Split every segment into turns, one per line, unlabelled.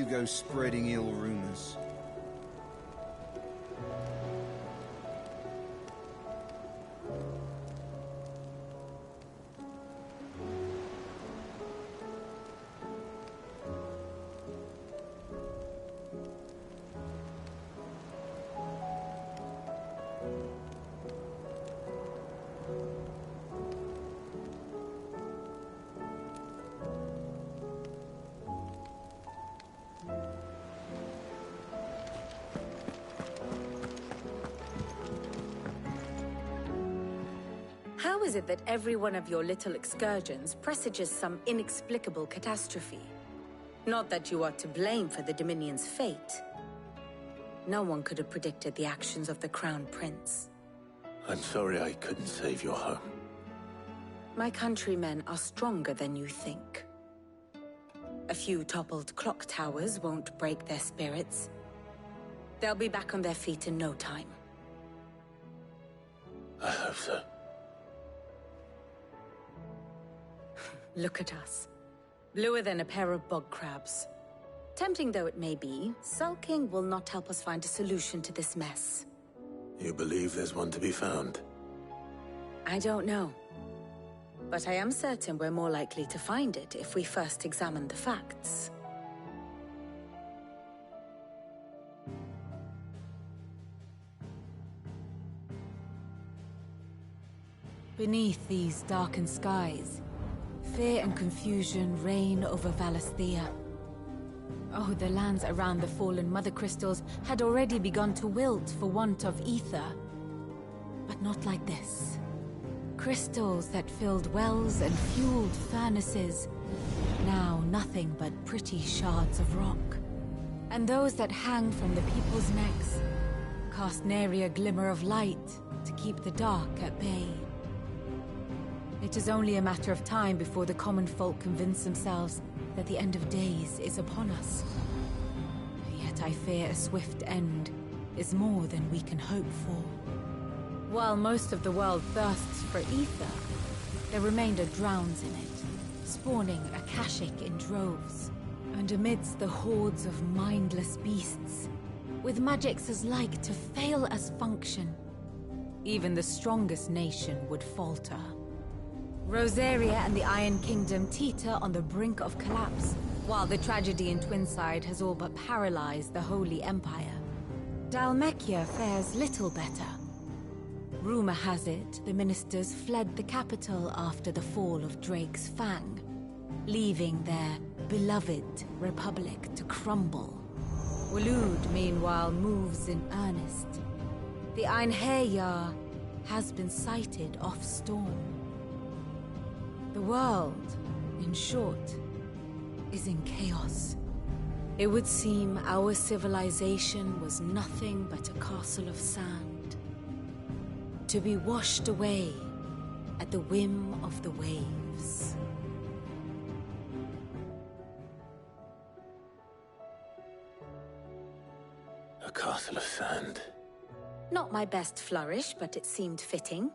go spreading ill rumors.
How is it that every one of your little excursions presages some inexplicable catastrophe? Not that you are to blame for the Dominion's fate. No one could have predicted the actions of the Crown Prince.
I'm sorry I couldn't save your home.
My countrymen are stronger than you think. A few toppled clock towers won't break their spirits. They'll be back on their feet in no time.
I hope so.
Look at us. Bluer than a pair of bog crabs. Tempting though it may be, sulking will not help us find a solution to this mess.
You believe there's one to be found?
I don't know. But I am certain we're more likely to find it if we first examine the facts.
Beneath these darkened skies, fear and confusion reign over Valisthea. Oh, the lands around the fallen Mother Crystals had already begun to wilt for want of ether. But not like this. Crystals that filled wells and fueled furnaces, now nothing but pretty shards of rock. And those that hang from the people's necks cast nary a glimmer of light to keep the dark at bay. It is only a matter of time before the common folk convince themselves that the end of days is upon us. Yet I fear a swift end is more than we can hope for. While most of the world thirsts for ether, the remainder drowns in it, spawning Akashic in droves. And amidst the hordes of mindless beasts, with magics as like to fail as function, even the strongest nation would falter. Rosaria and the Iron Kingdom teeter on the brink of collapse, while the tragedy in Twinside has all but paralyzed the Holy Empire. Dalmekia fares little better. Rumor has it the ministers fled the capital after the fall of Drake's Fang, leaving their beloved republic to crumble. Waloed, meanwhile, moves in earnest. The Einherjar has been sighted off-storm. The world, in short, is in chaos. It would seem our civilization was nothing but a castle of sand, to be washed away at the whim of the waves.
A castle of sand.
Not my best flourish, but it seemed fitting.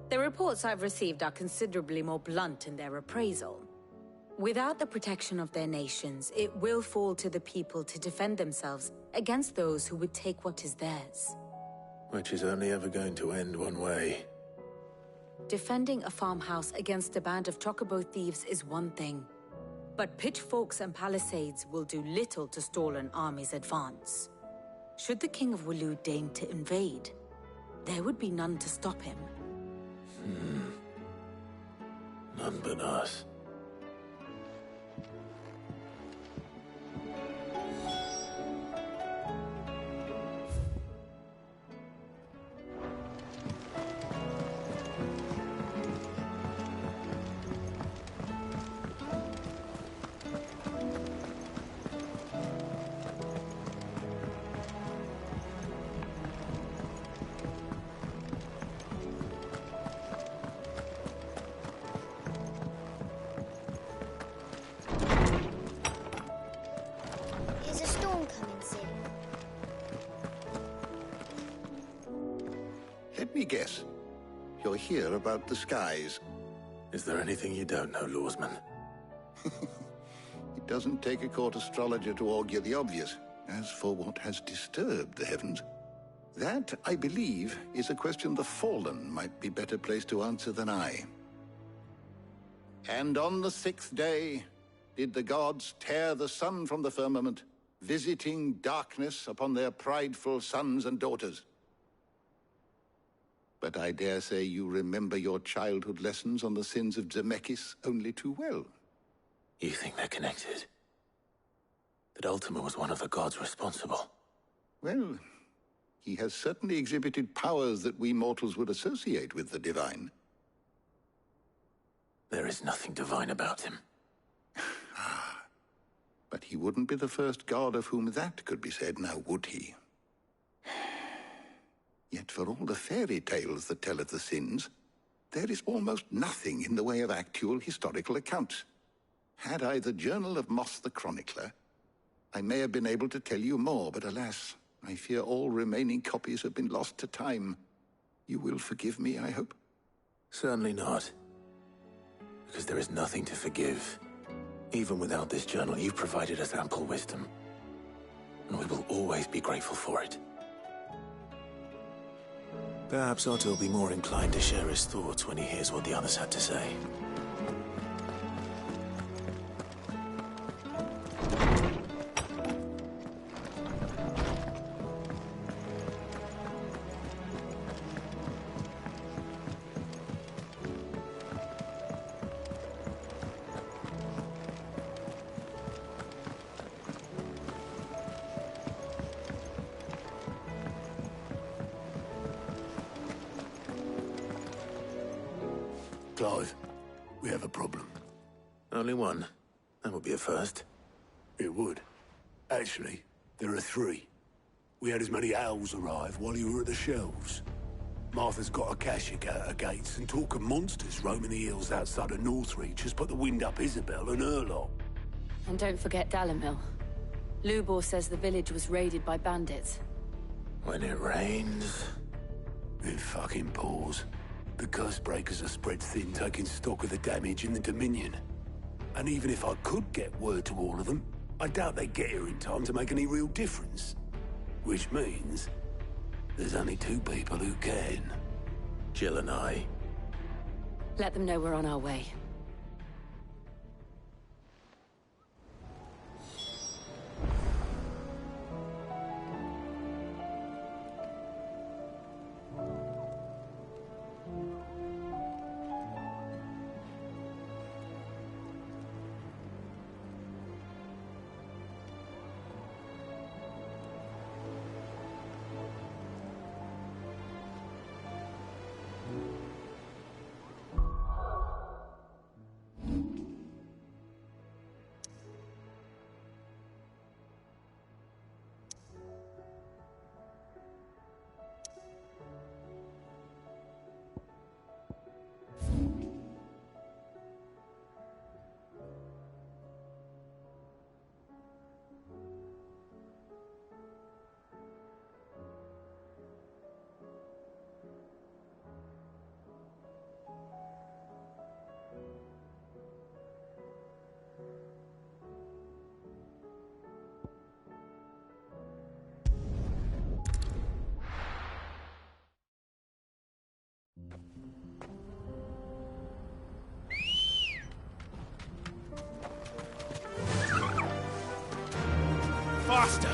The reports I've received are considerably more blunt in their appraisal. Without the protection of their nations, it will fall to the people to defend themselves against those who would take what is theirs.
Which is only ever going to end one way.
Defending a farmhouse against a band of chocobo thieves is one thing, but pitchforks and palisades will do little to stall an army's advance. Should the King of Waloed deign to invade, there would be none to stop him.
None but us.
Let me guess. You're here about the skies.
Is there anything you don't know, Lawsman?
It doesn't take a court astrologer to augur the obvious. As for what has disturbed the heavens, that, I believe, is a question the Fallen might be better placed to answer than I. And on the 6th day did the gods tear the sun from the firmament, visiting darkness upon their prideful sons and daughters. But I dare say you remember your childhood lessons on the sins of Zemeckis only too well.
You think they're connected? That Ultima was one of the gods responsible?
Well, he has certainly exhibited powers that we mortals would associate with the divine.
There is nothing divine about him.
But he wouldn't be the first god of whom that could be said, now would he? Yet for all the fairy tales that tell of the sins, there is almost nothing in the way of actual historical accounts. Had I the Journal of Moss the Chronicler, I may have been able to tell you more, but alas, I fear all remaining copies have been lost to time. You will forgive me, I hope?
Certainly not. Because there is nothing to forgive. Even without this journal, you've provided us ample wisdom. And we will always be grateful for it. Perhaps Otto will be more inclined to share his thoughts when he hears what the others had to say.
Clive, we have a problem.
Only one. That would be a first.
It would. Actually, there are 3. We had as many owls arrive while you were at the shelves. Martha's got a Kashik out her gates, and talk of monsters roaming the hills outside of Northreach has put the wind up Isabel and her lot.
And don't forget Dalimil. Lubor says the village was raided by bandits.
When it rains...
It fucking pours. The curse breakers are spread thin, taking stock of the damage in the Dominion. And even if I could get word to all of them, I doubt they get here in time to make any real difference. Which means there's only 2 people who can.
Jill and I.
Let them know we're on our way.
Faster!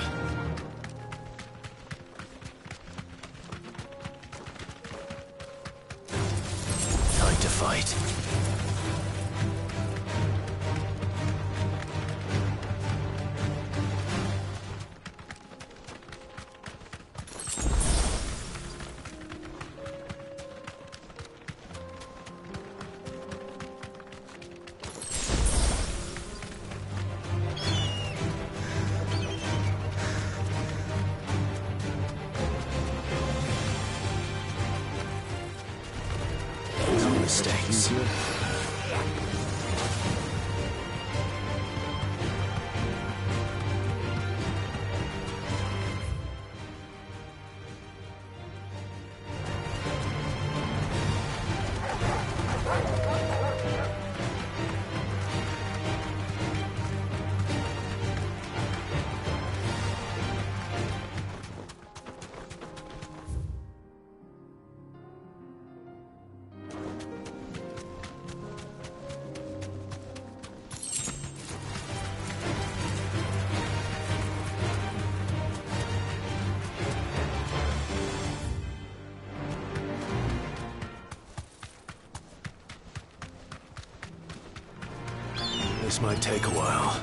Time to fight. Mistakes. This might take a while.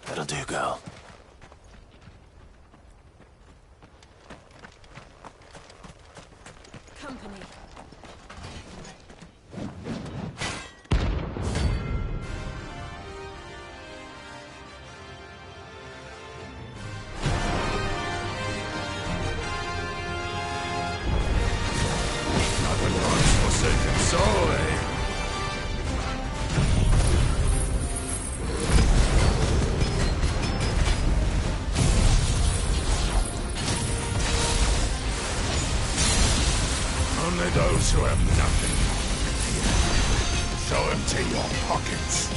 That'll do, girl.
Company.
Forsaken soul, eh? Only those who have nothing shall empty your pockets.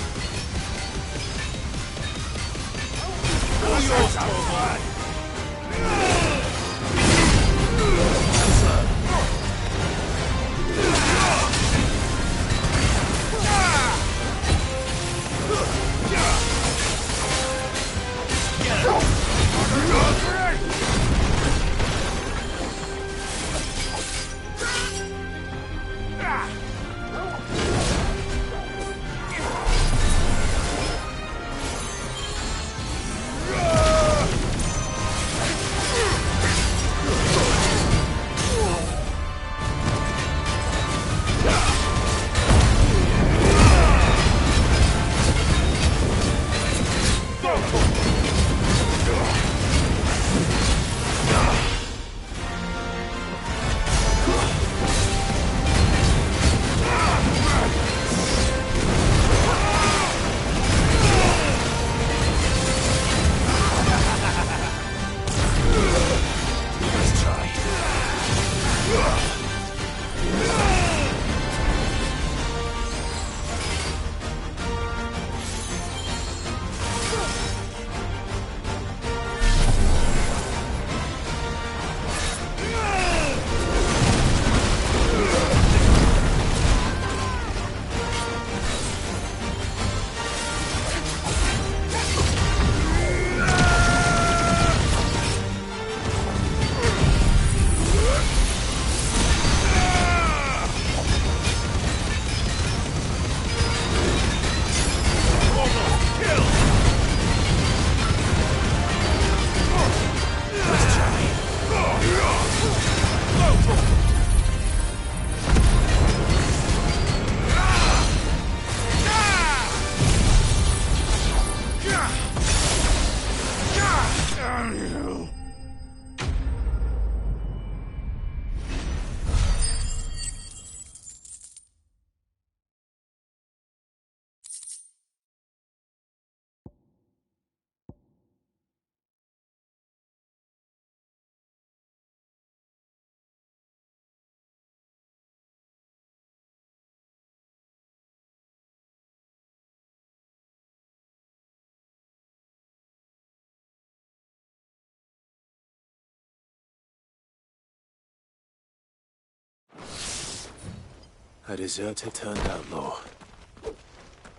A deserter turned outlaw.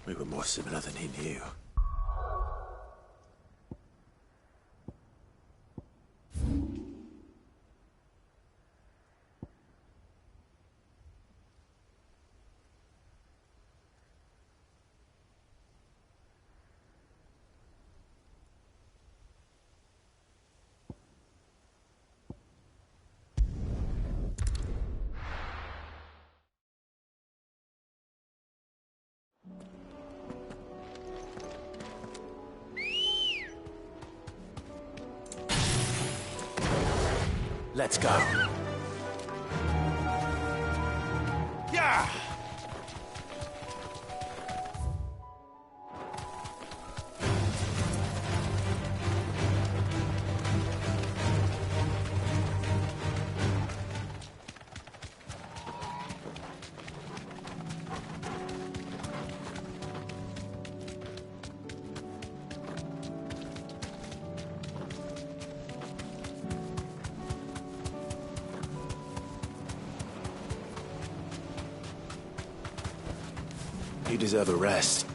We were more similar than he knew. Let's go.
Yeah!
You deserve a rest.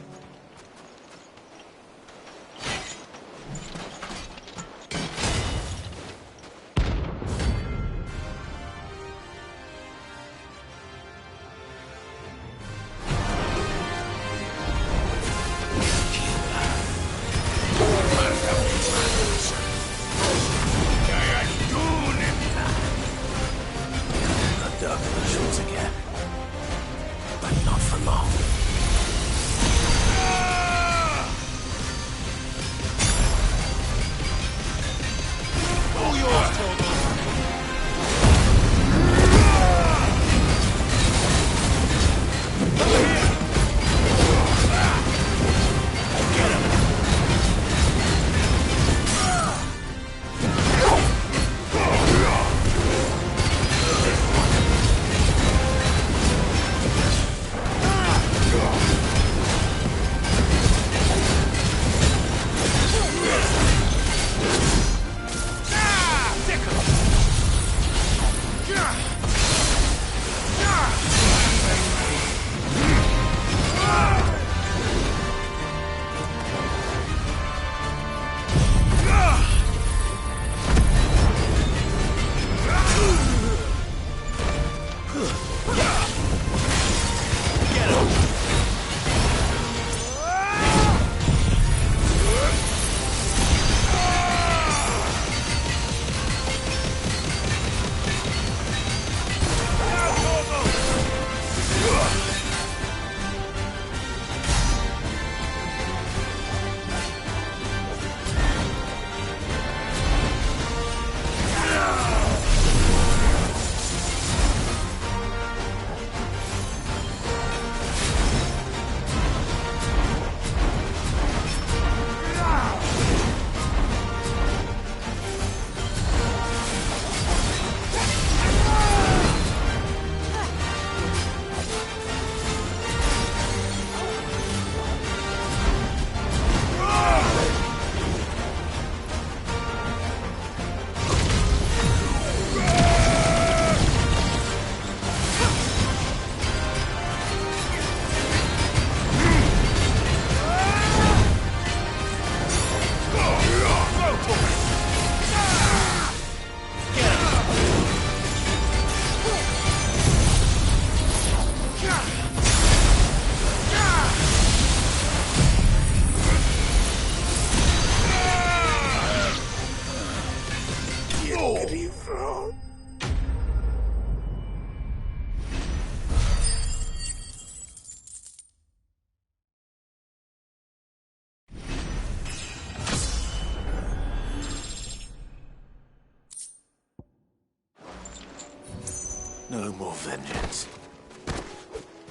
No more vengeance.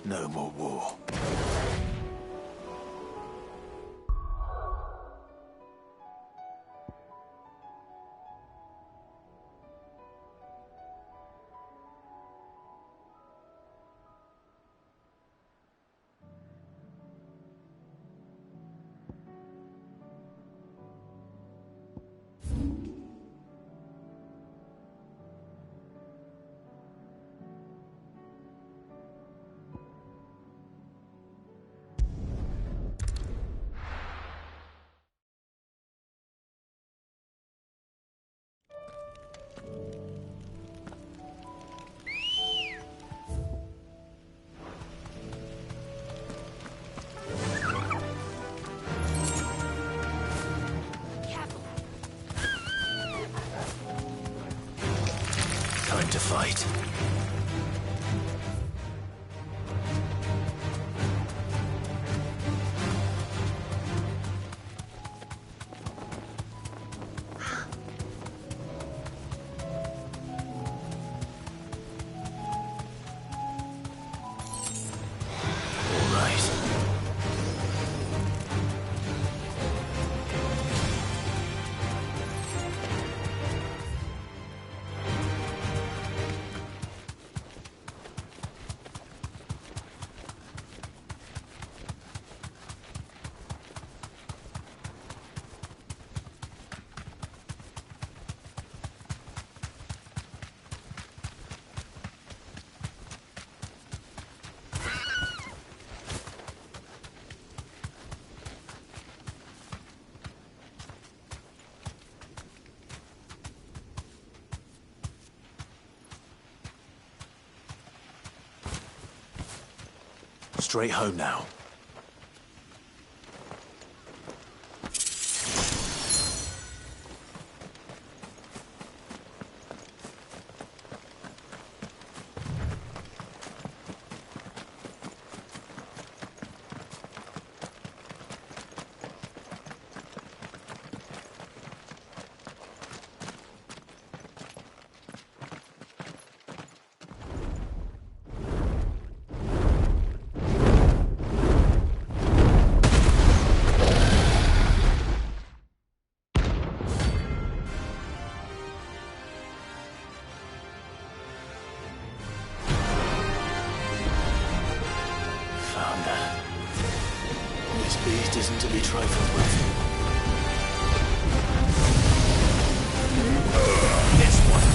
No more war. Time to fight. Straight home now.
Isn't to be trifled with. This one.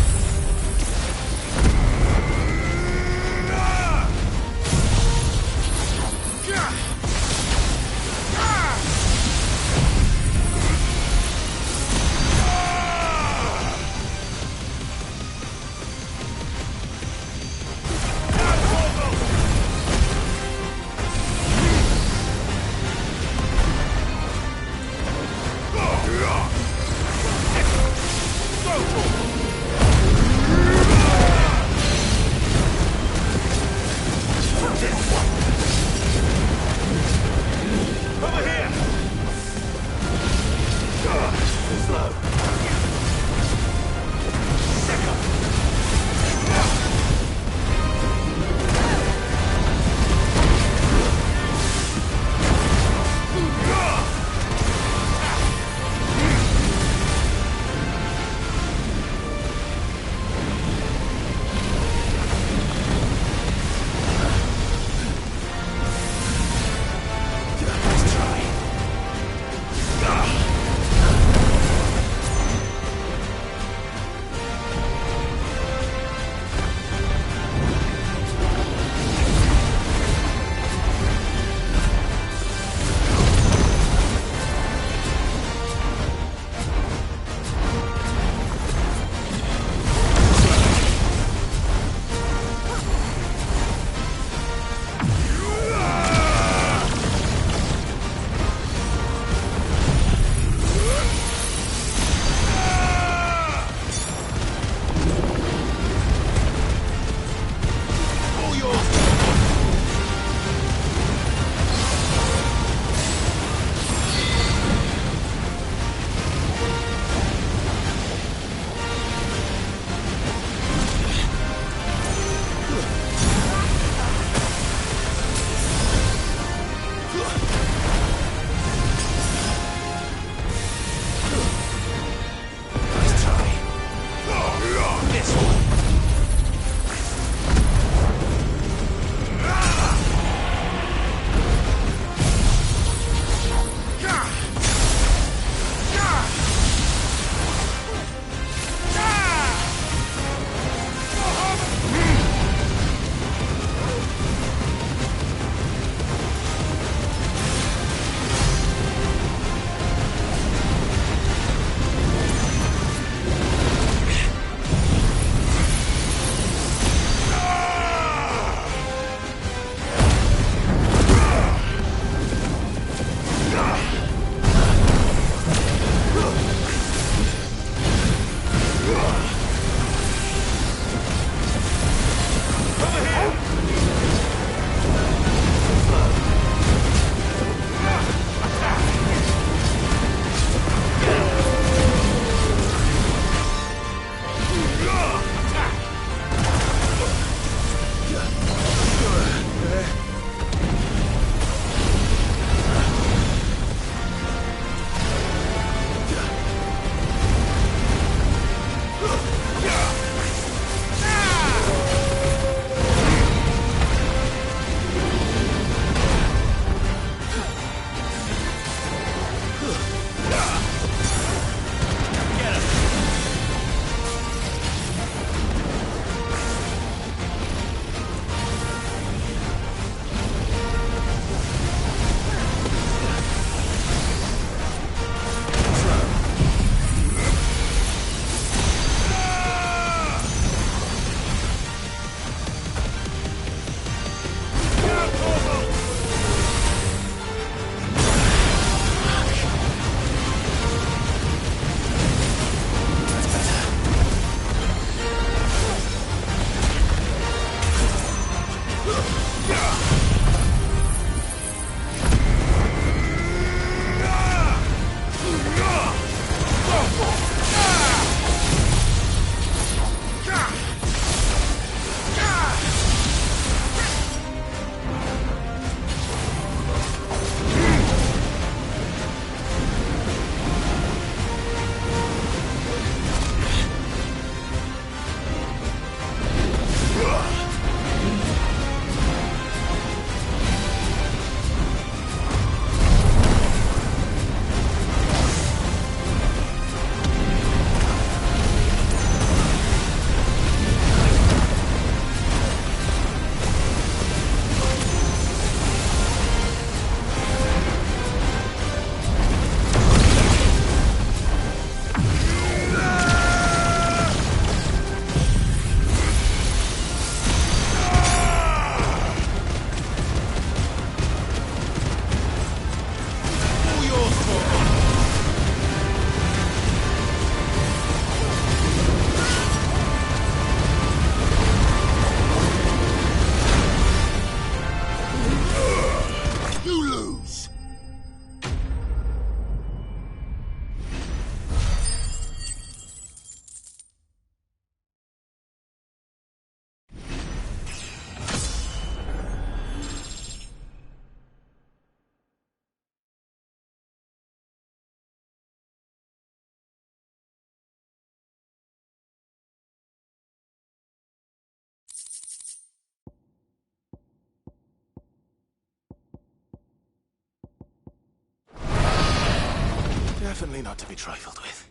Definitely not to be trifled with.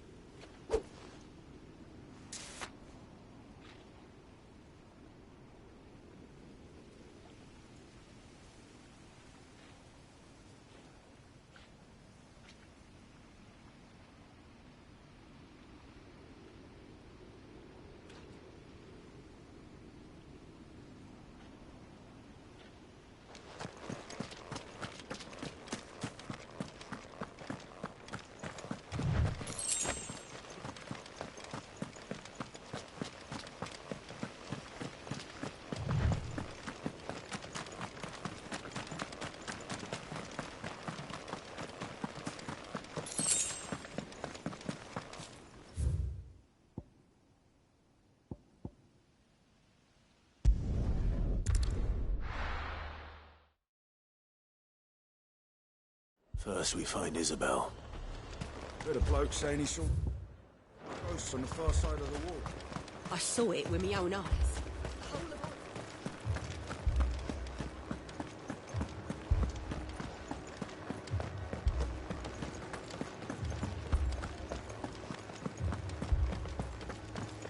First we find Isabel.
Heard a bloke saying he saw ghosts on the far side of the wall.
I saw it with my own eyes.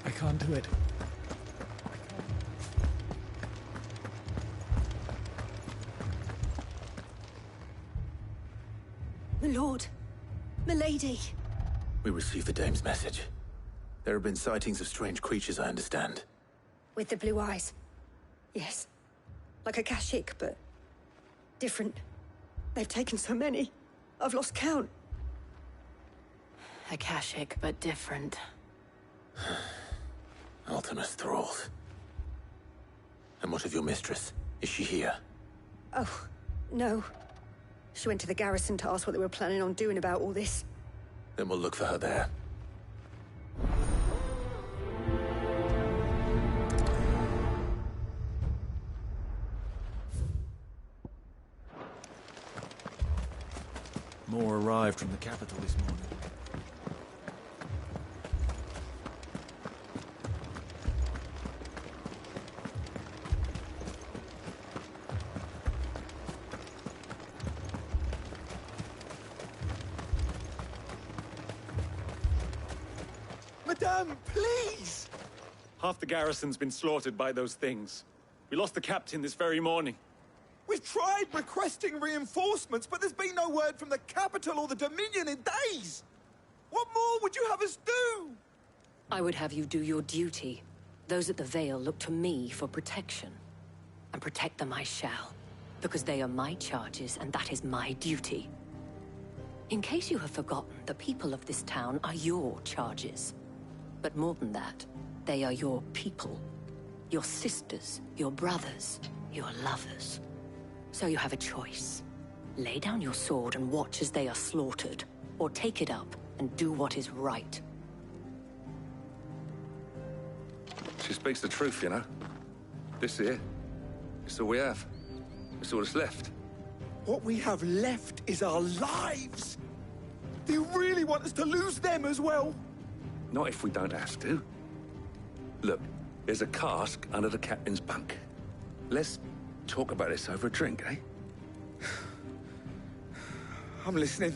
I can't do it.
My lord, milady.
We received the dame's message. There have been sightings of strange creatures, I understand.
With the blue eyes. Yes. Like a Kashik, but different. They've taken so many. I've lost count.
Akashic, but different.
Ultimus thralls. And what of your mistress? Is she here?
Oh, no. She went to the garrison to ask what they were planning on doing about all this.
Then we'll look for her there.
More arrived from the capital this morning.
Madame, please! Half the garrison's been slaughtered by those things. We lost the captain this very morning.
We've tried requesting reinforcements, but there's been no word from the capital or the Dominion in days! What more would you have us do?
I would have you do your duty. Those at the Vale look to me for protection. And protect them I shall. Because they are my charges, and that is my duty. In case you have forgotten, the people of this town are your charges. But more than that, they are your people. Your sisters, your brothers, your lovers. So you have a choice. Lay down your sword and watch as they are slaughtered, or take it up and do what is right.
She speaks the truth, you know. This here, it's all we have. It's all that's left.
What we have left is our lives! Do you really want us to lose them as well?
Not if we don't have to. Look, there's a cask under the captain's bunk. Let's talk about this over a drink, eh?
I'm listening.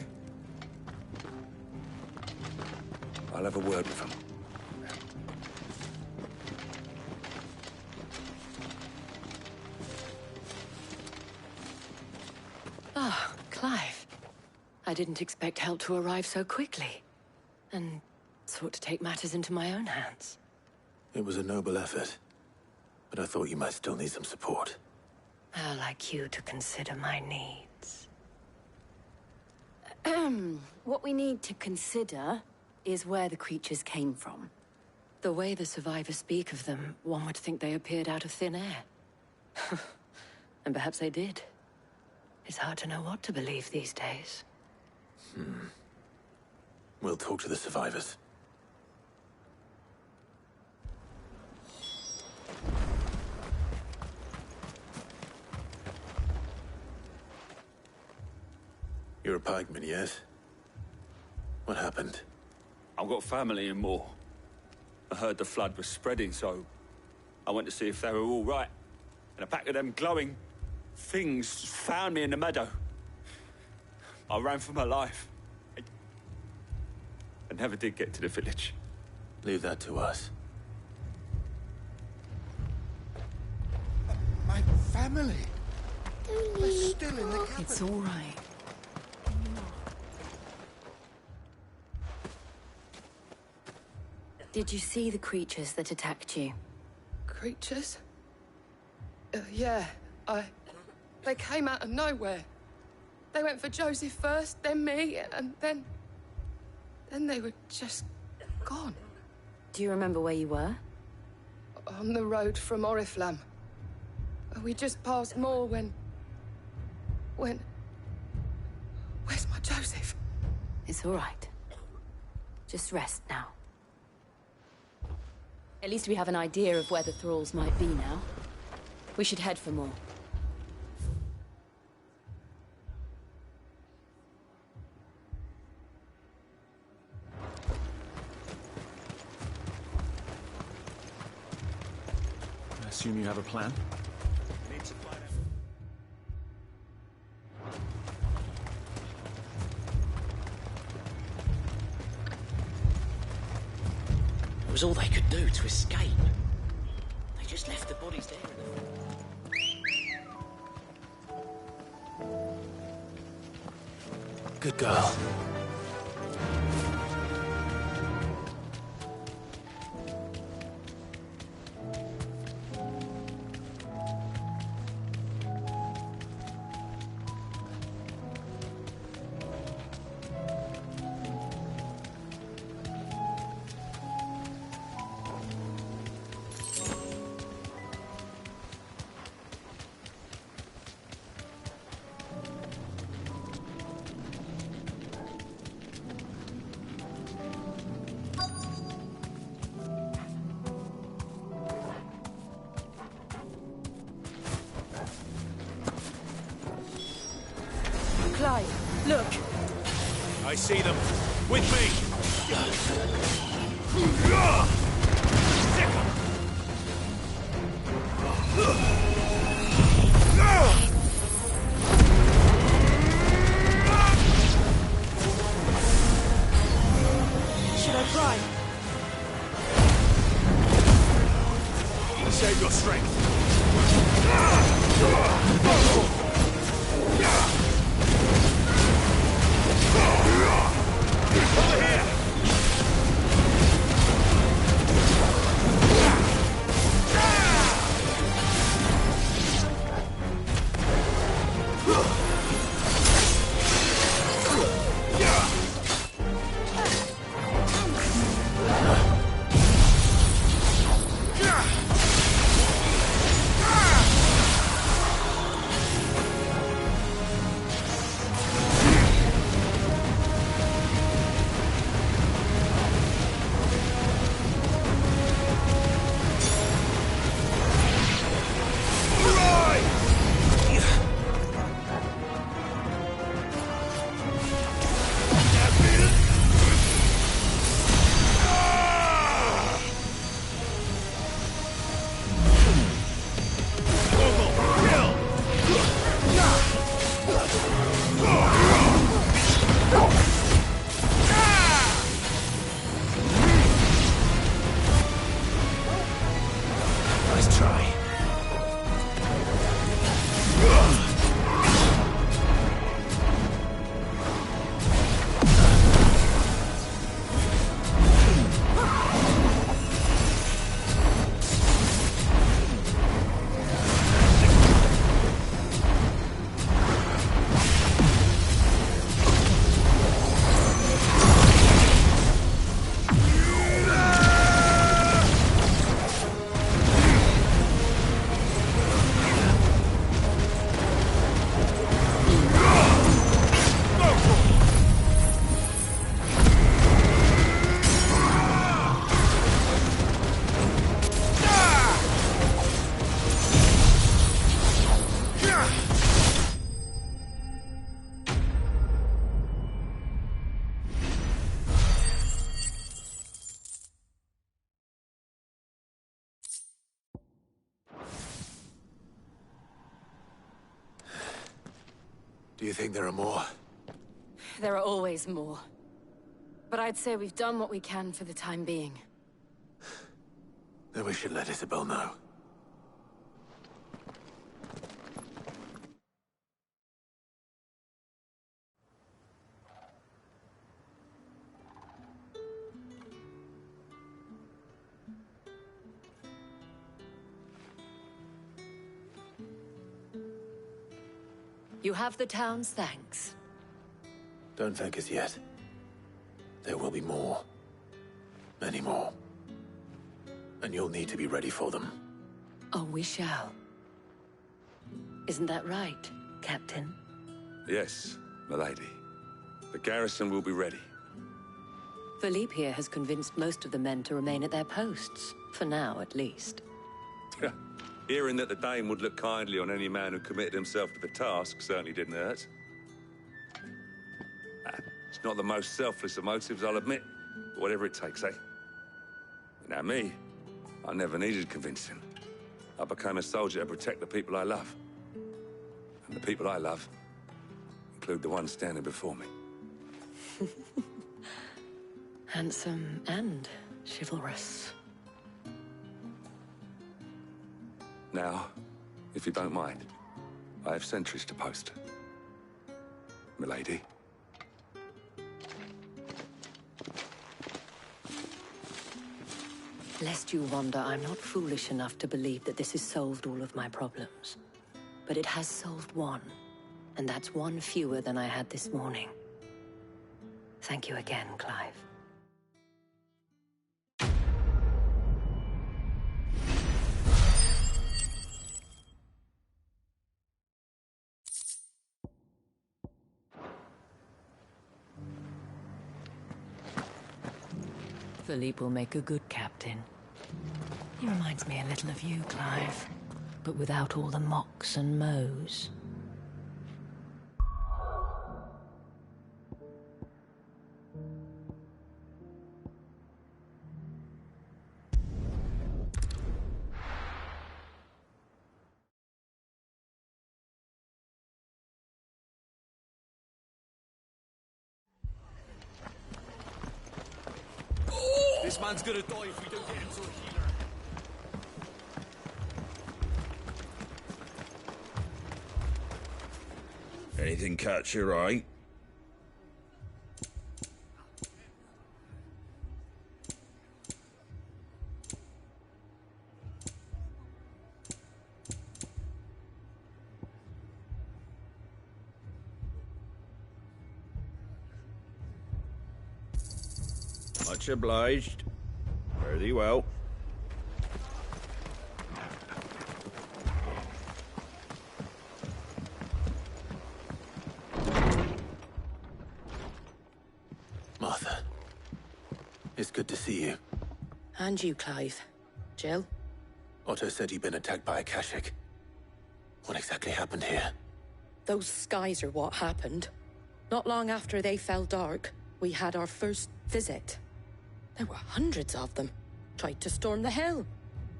I'll have a word with him.
Ah, Clive. I didn't expect help to arrive so quickly. And sought to take matters into my own hands.
It was a noble effort. But I thought you might still need some support.
I'd like you to consider my needs. What we need to consider is where the creatures came from. The way the survivors speak of them, one would think they appeared out of thin air. And perhaps they did. It's hard to know what to believe these days.
We'll talk to the survivors. You're a pikeman, yes? What happened?
I've got family in Moor. I heard the flood was spreading, so I went to see if they were all right. And a pack of them glowing things found me in the meadow. I ran for my life. never did get to the village.
Leave that to us.
My family. They're still in the capital.
It's all right.
Did you see the creatures that attacked you?
Creatures? Yeah, They came out of nowhere. They went for Joseph first, then me, and then they were just gone.
Do you remember where you were?
On the road from Oriflamme. We just passed Moor when... Where's my Joseph?
It's all right. Just rest now. At least we have an idea of where the thralls might be now. We should head for more.
I assume you have a plan?
It was all they could do to escape. They just left the bodies there in the...
Good girl.
Look!
I see them. With me!
Should I try?
Save your strength. Over here!
Do you think there are more?
There are always more.
But I'd say we've done what we can for the time being.
Then we should let Isabel know.
You have the town's thanks.
Don't thank us yet. There will be more. Many more. And you'll need to be ready for them.
Oh, we shall. Isn't that right, Captain?
Yes, milady. The garrison will be ready.
Philippe here has convinced most of the men to remain at their posts. For now, at least.
Hearing that the Dame would look kindly on any man who committed himself to the task certainly didn't hurt. It's not the most selfless of motives, I'll admit. But whatever it takes, eh? Now me, I never needed convincing. I became a soldier to protect the people I love. And the people I love include the ones standing before me.
Handsome and chivalrous.
Now, if you don't mind, I have sentries to post. Milady.
Lest you wonder, I'm not foolish enough to believe that this has solved all of my problems. But it has solved one, and that's one fewer than I had this morning. Thank you again, Clive. Philippe will make a good captain. He reminds me a little of you, Clive, but without all the mocks and mows.
This man's gonna die if we don't get him to a healer.
Anything catch your eye? Much obliged. Fare thee well.
Martha, it's good to see you.
And you, Clive. Jill?
Otto said you'd been attacked by a Kashik. What exactly happened here?
Those skies are what happened. Not long after they fell dark, we had our first visit. There were hundreds of them. Tried to storm the hill.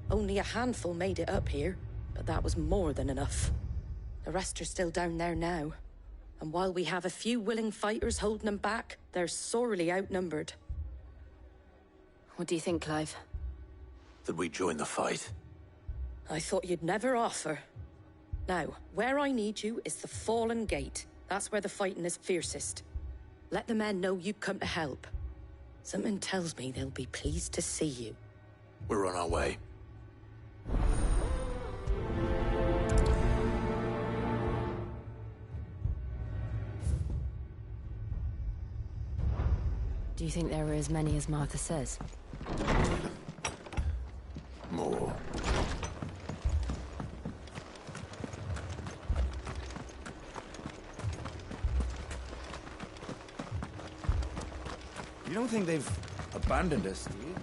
Only a handful made it up here, but that was more than enough. The rest are still down there now. And while we have a few willing fighters holding them back, they're sorely outnumbered.
What do you think, Clive?
That we join the fight?
I thought you'd never offer. Now, where I need you is the Fallen Gate. That's where the fighting is fiercest. Let the men know you've come to help. Something tells me they'll be pleased to see you.
We're on our way.
Do you think there are as many as Martha says?
More.
You don't think they've abandoned us, do you?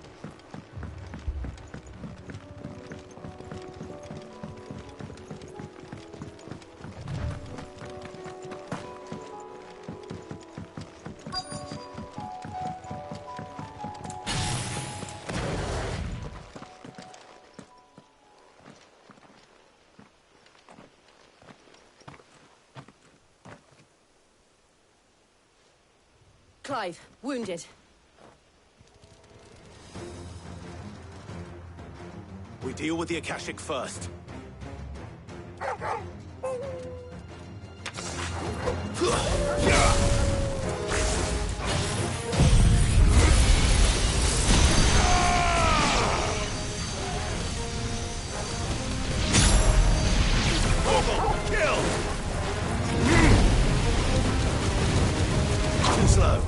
Clive, wounded.
We deal with the Akashic first.
Kill!
Too slow.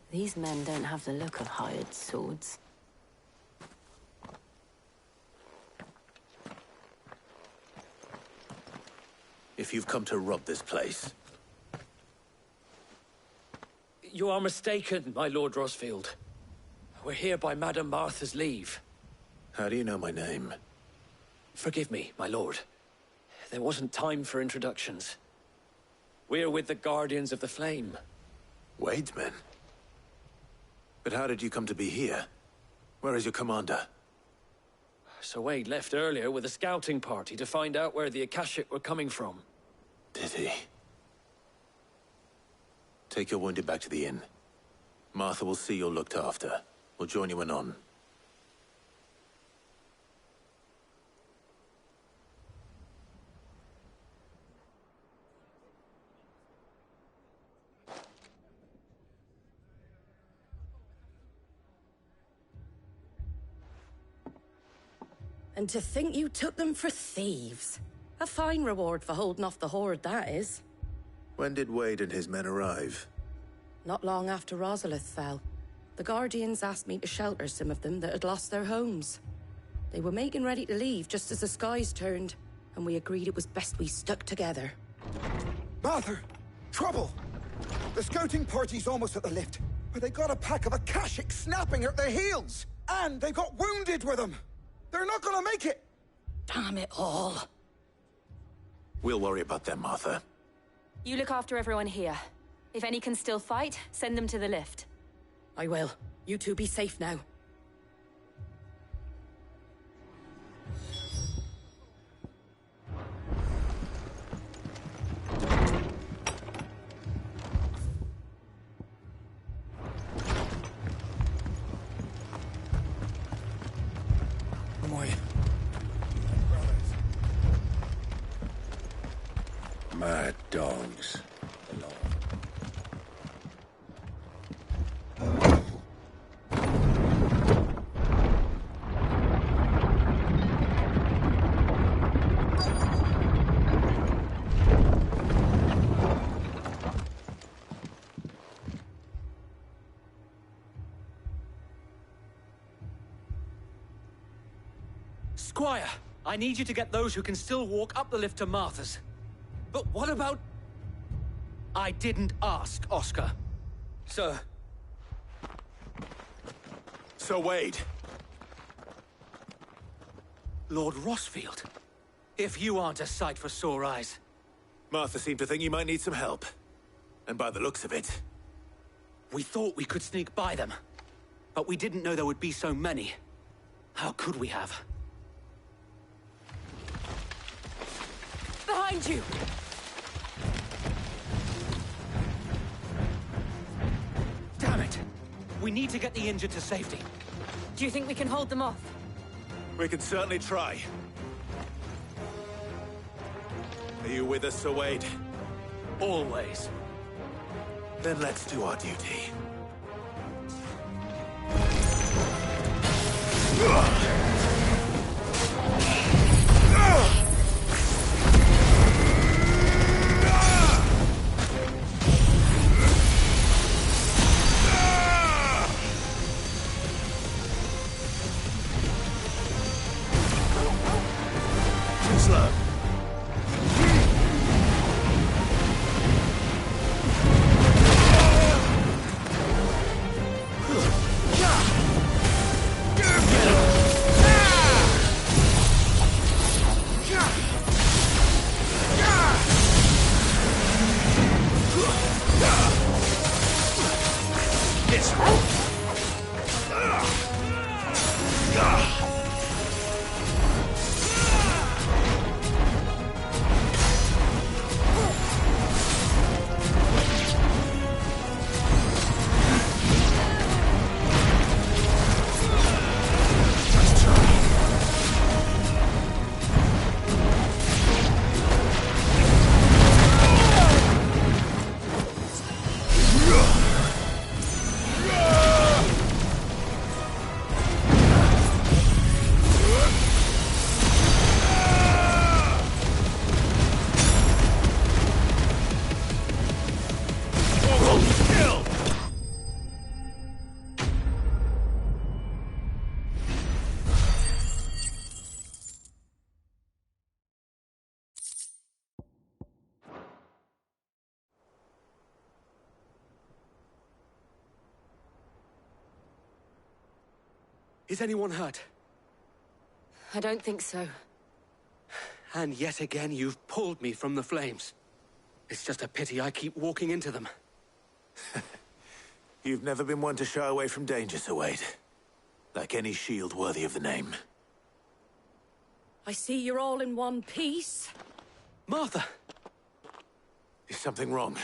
These men don't have the look of hired swords.
If you've come to rob this place,
You are mistaken, my Lord Rosfield. We're here by Madame Martha's leave.
how do you know my name?
Forgive me, my lord. There wasn't time for introductions. We're with the Guardians of the Flame.
Wade's men? But how did you come to be here? Where is your commander?
Sir Wade left earlier with a scouting party to find out where the Akashic were coming from.
Did he? Take your wounded back to the inn. Martha will see you're looked after. We'll join you anon.
And to think you took them for thieves. A fine reward for holding off the horde, that is.
When did Wade and his men arrive?
Not long after Rosalith fell. The Guardians asked me to shelter some of them that had lost their homes. They were making ready to leave just as the skies turned, and we agreed it was best we stuck together.
Martha! Trouble! The scouting party's almost at the lift, but they got a pack of Akashic snapping at their heels! And they got wounded with them! They're not gonna make it!
Damn it all.
We'll worry about them, Martha.
You look after everyone here. If any can still fight, send them to the lift.
I will. You two be safe now.
Mad dogs.
Squire, I need you to get those who can still walk up the lift to Martha's. But what about... I didn't ask, Oscar. Sir.
Sir Wade.
Lord Rosfield. If you aren't a sight for sore eyes.
Martha seemed to think you might need some help. And by the looks of it...
We thought we could sneak by them. But we didn't know there would be so many. How could we have?
Behind you!
Damn it! We need to get the injured to safety.
Do you think we can hold them off?
We can certainly try. Are you with us, Sir Wade?
Always.
Then let's do our duty.
Is anyone hurt?
I don't think so.
And yet again, you've pulled me from the flames. It's just a pity I keep walking into them.
You've never been one to shy away from danger, Sir Wade. Like any shield worthy of the name.
I see you're all in one piece.
Martha!
Is something wrong?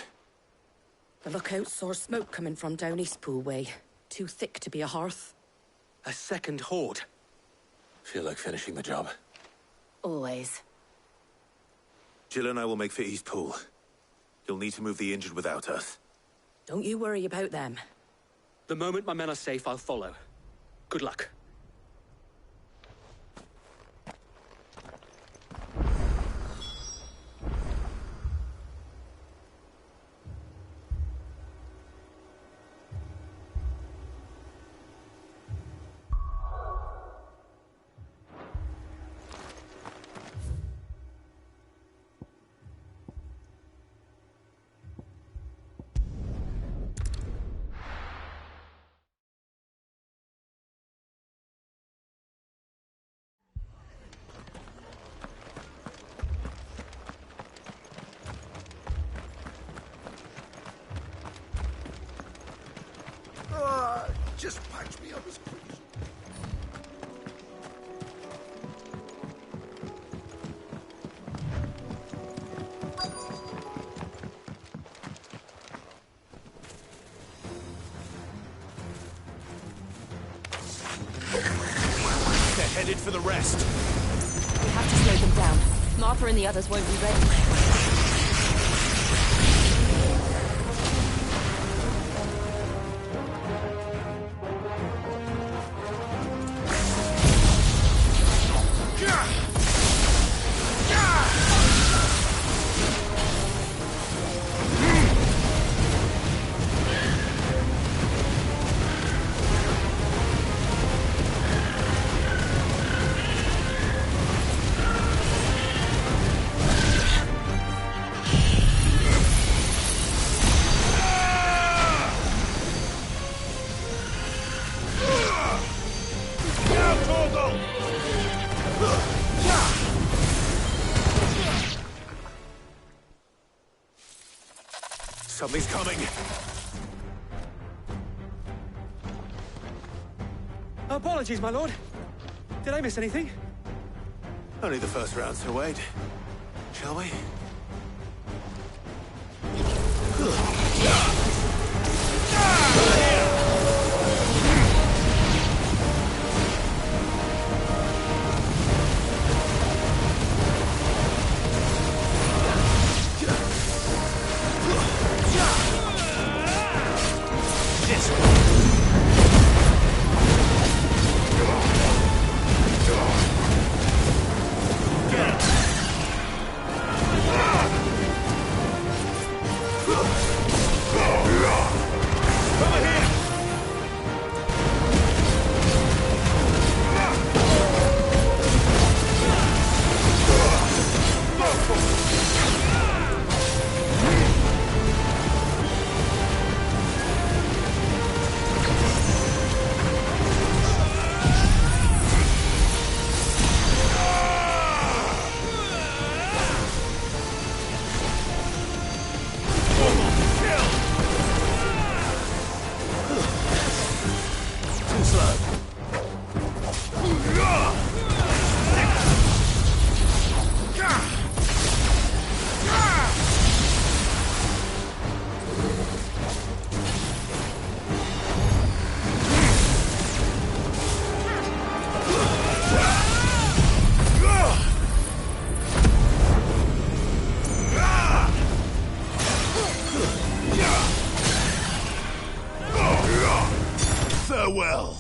The lookout saw smoke coming from down Eastpool way. Too thick to be a hearth.
A second horde.
Feel like finishing the job?
Always.
Jill and I will make for Eastpool. You'll need to move the injured without us.
Don't you worry about them.
The moment my men are safe, I'll follow. Good luck.
Just punch me on the screen.
They're headed for the rest.
We have to slow them down. Martha and the others won't be ready.
Something's coming.
Apologies, my lord. Did I miss anything?
Only the first round, Sir Wade. Shall we?
Farewell.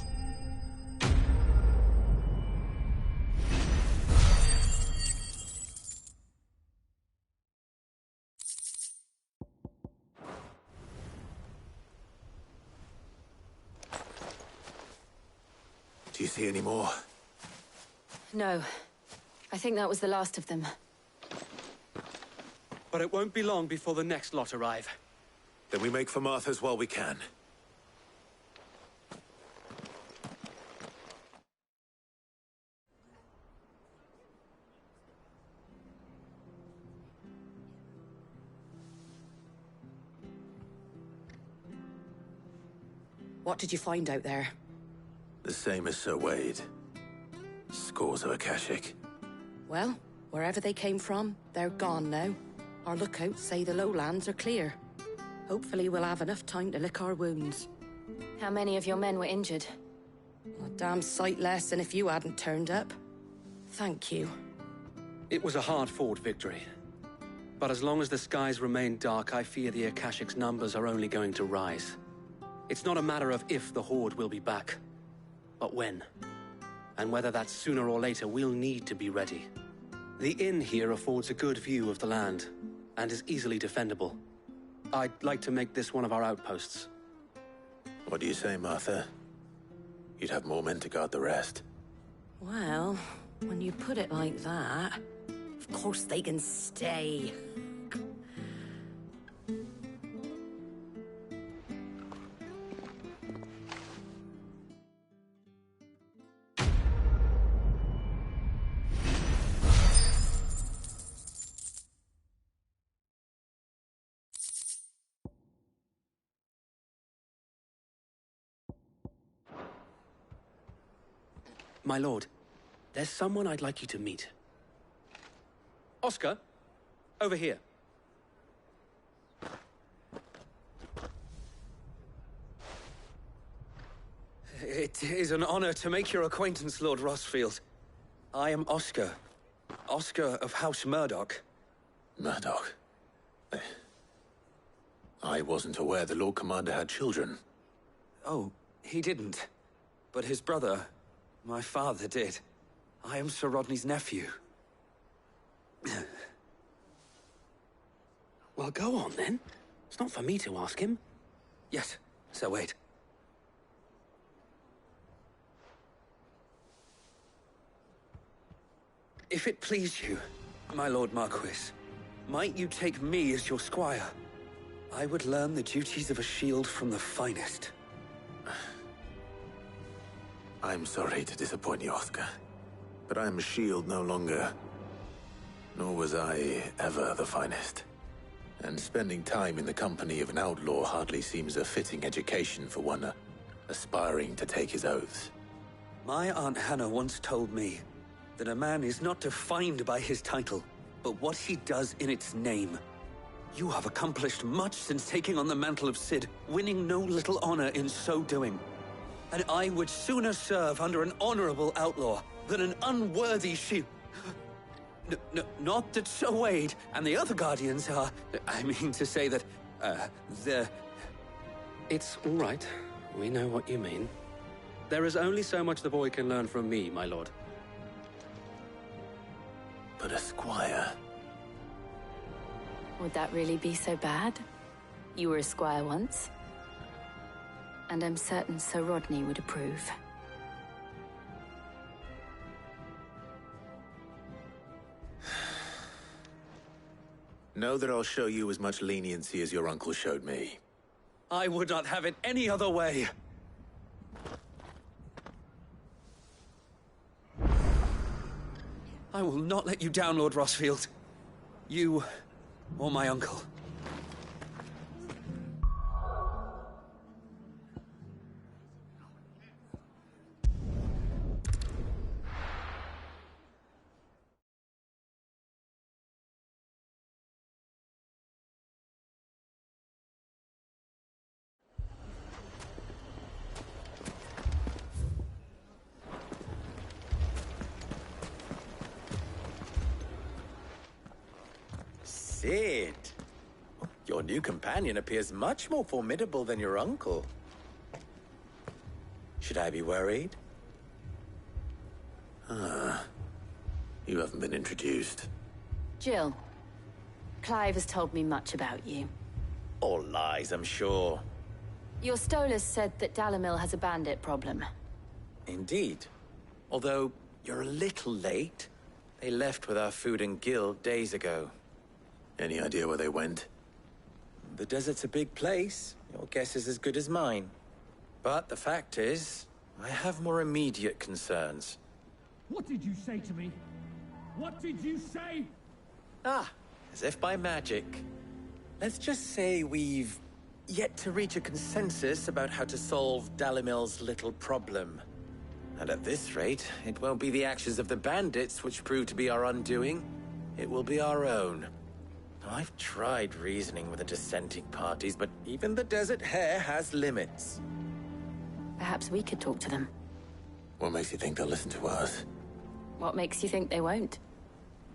Do you see any more?
No. I think that was the last of them.
But it won't be long before the next lot arrive.
Then we make for Martha's while we can.
What did you find out there?
The same as Sir Wade. Scores of Akashic.
Well, wherever they came from, they're gone now. Our lookouts say the lowlands are clear. Hopefully we'll have enough time to lick our wounds.
How many of your men were injured?
A damn sight less than if you hadn't turned up. Thank you.
It was a hard-fought victory. But as long as the skies remain dark, I fear the Akashic's numbers are only going to rise. It's not a matter of if the Horde will be back, but when. And whether that's sooner or later, we'll need to be ready. The inn here affords a good view of the land, and is easily defendable. I'd like to make this one of our outposts.
What do you say, Martha? You'd have more men to guard the rest.
Well, when you put it like that, of course they can stay.
My lord, there's someone I'd like you to meet. Oscar, over here. It is an honor to make your acquaintance, Lord Rossfield. I am Oscar. Oscar of House Murdoch.
Murdoch? I wasn't aware the Lord Commander had children.
Oh, he didn't. But his brother, my father, did. I am Sir Rodney's nephew. Well, go on, then. It's not for me to ask him. Yes, Sir Wade. If it please you, my Lord Marquis, might you take me as your squire? I would learn the duties of a shield from the finest.
I'm sorry to disappoint you, Oscar, but I'm a shield no longer. Nor was I ever the finest. And spending time in the company of an outlaw hardly seems a fitting education for one aspiring to take his oaths.
My Aunt Hannah once told me that a man is not defined by his title, but what he does in its name. You have accomplished much since taking on the mantle of Cid, winning no little honor in so doing. And I would sooner serve under an honorable outlaw than an unworthy shield. Not that Sir Wade and the other Guardians are... I mean to say that, they're... It's all right. We know what you mean. There is only so much the boy can learn from me, my lord.
But a squire...
Would that really be so bad? You were a squire once. And I'm certain Sir Rodney would approve.
Know that I'll show you as much leniency as your uncle showed me.
I would not have it any other way. I will not let you down, Lord Rossfield. You or my uncle.
Cid! Your new companion appears much more formidable than your uncle. Should I be worried?
You haven't been introduced.
Jill. Clive has told me much about you.
All lies, I'm sure.
Your Stolas said that Dalamil has a bandit problem.
Indeed. Although, you're a little late. They left with our food and guild days ago.
Any idea where they went?
The desert's a big place. Your guess is as good as mine. But the fact is, I have more immediate concerns.
What did you say to me? What did you say?
Ah, as if by magic. Let's just say we've yet to reach a consensus about how to solve Dalimil's little problem. And at this rate, it won't be the actions of the bandits which prove to be our undoing. It will be our own. I've tried reasoning with the dissenting parties, but even the Desert Hare has limits.
Perhaps we could talk to them.
What makes you think they'll listen to us?
What makes you think they won't?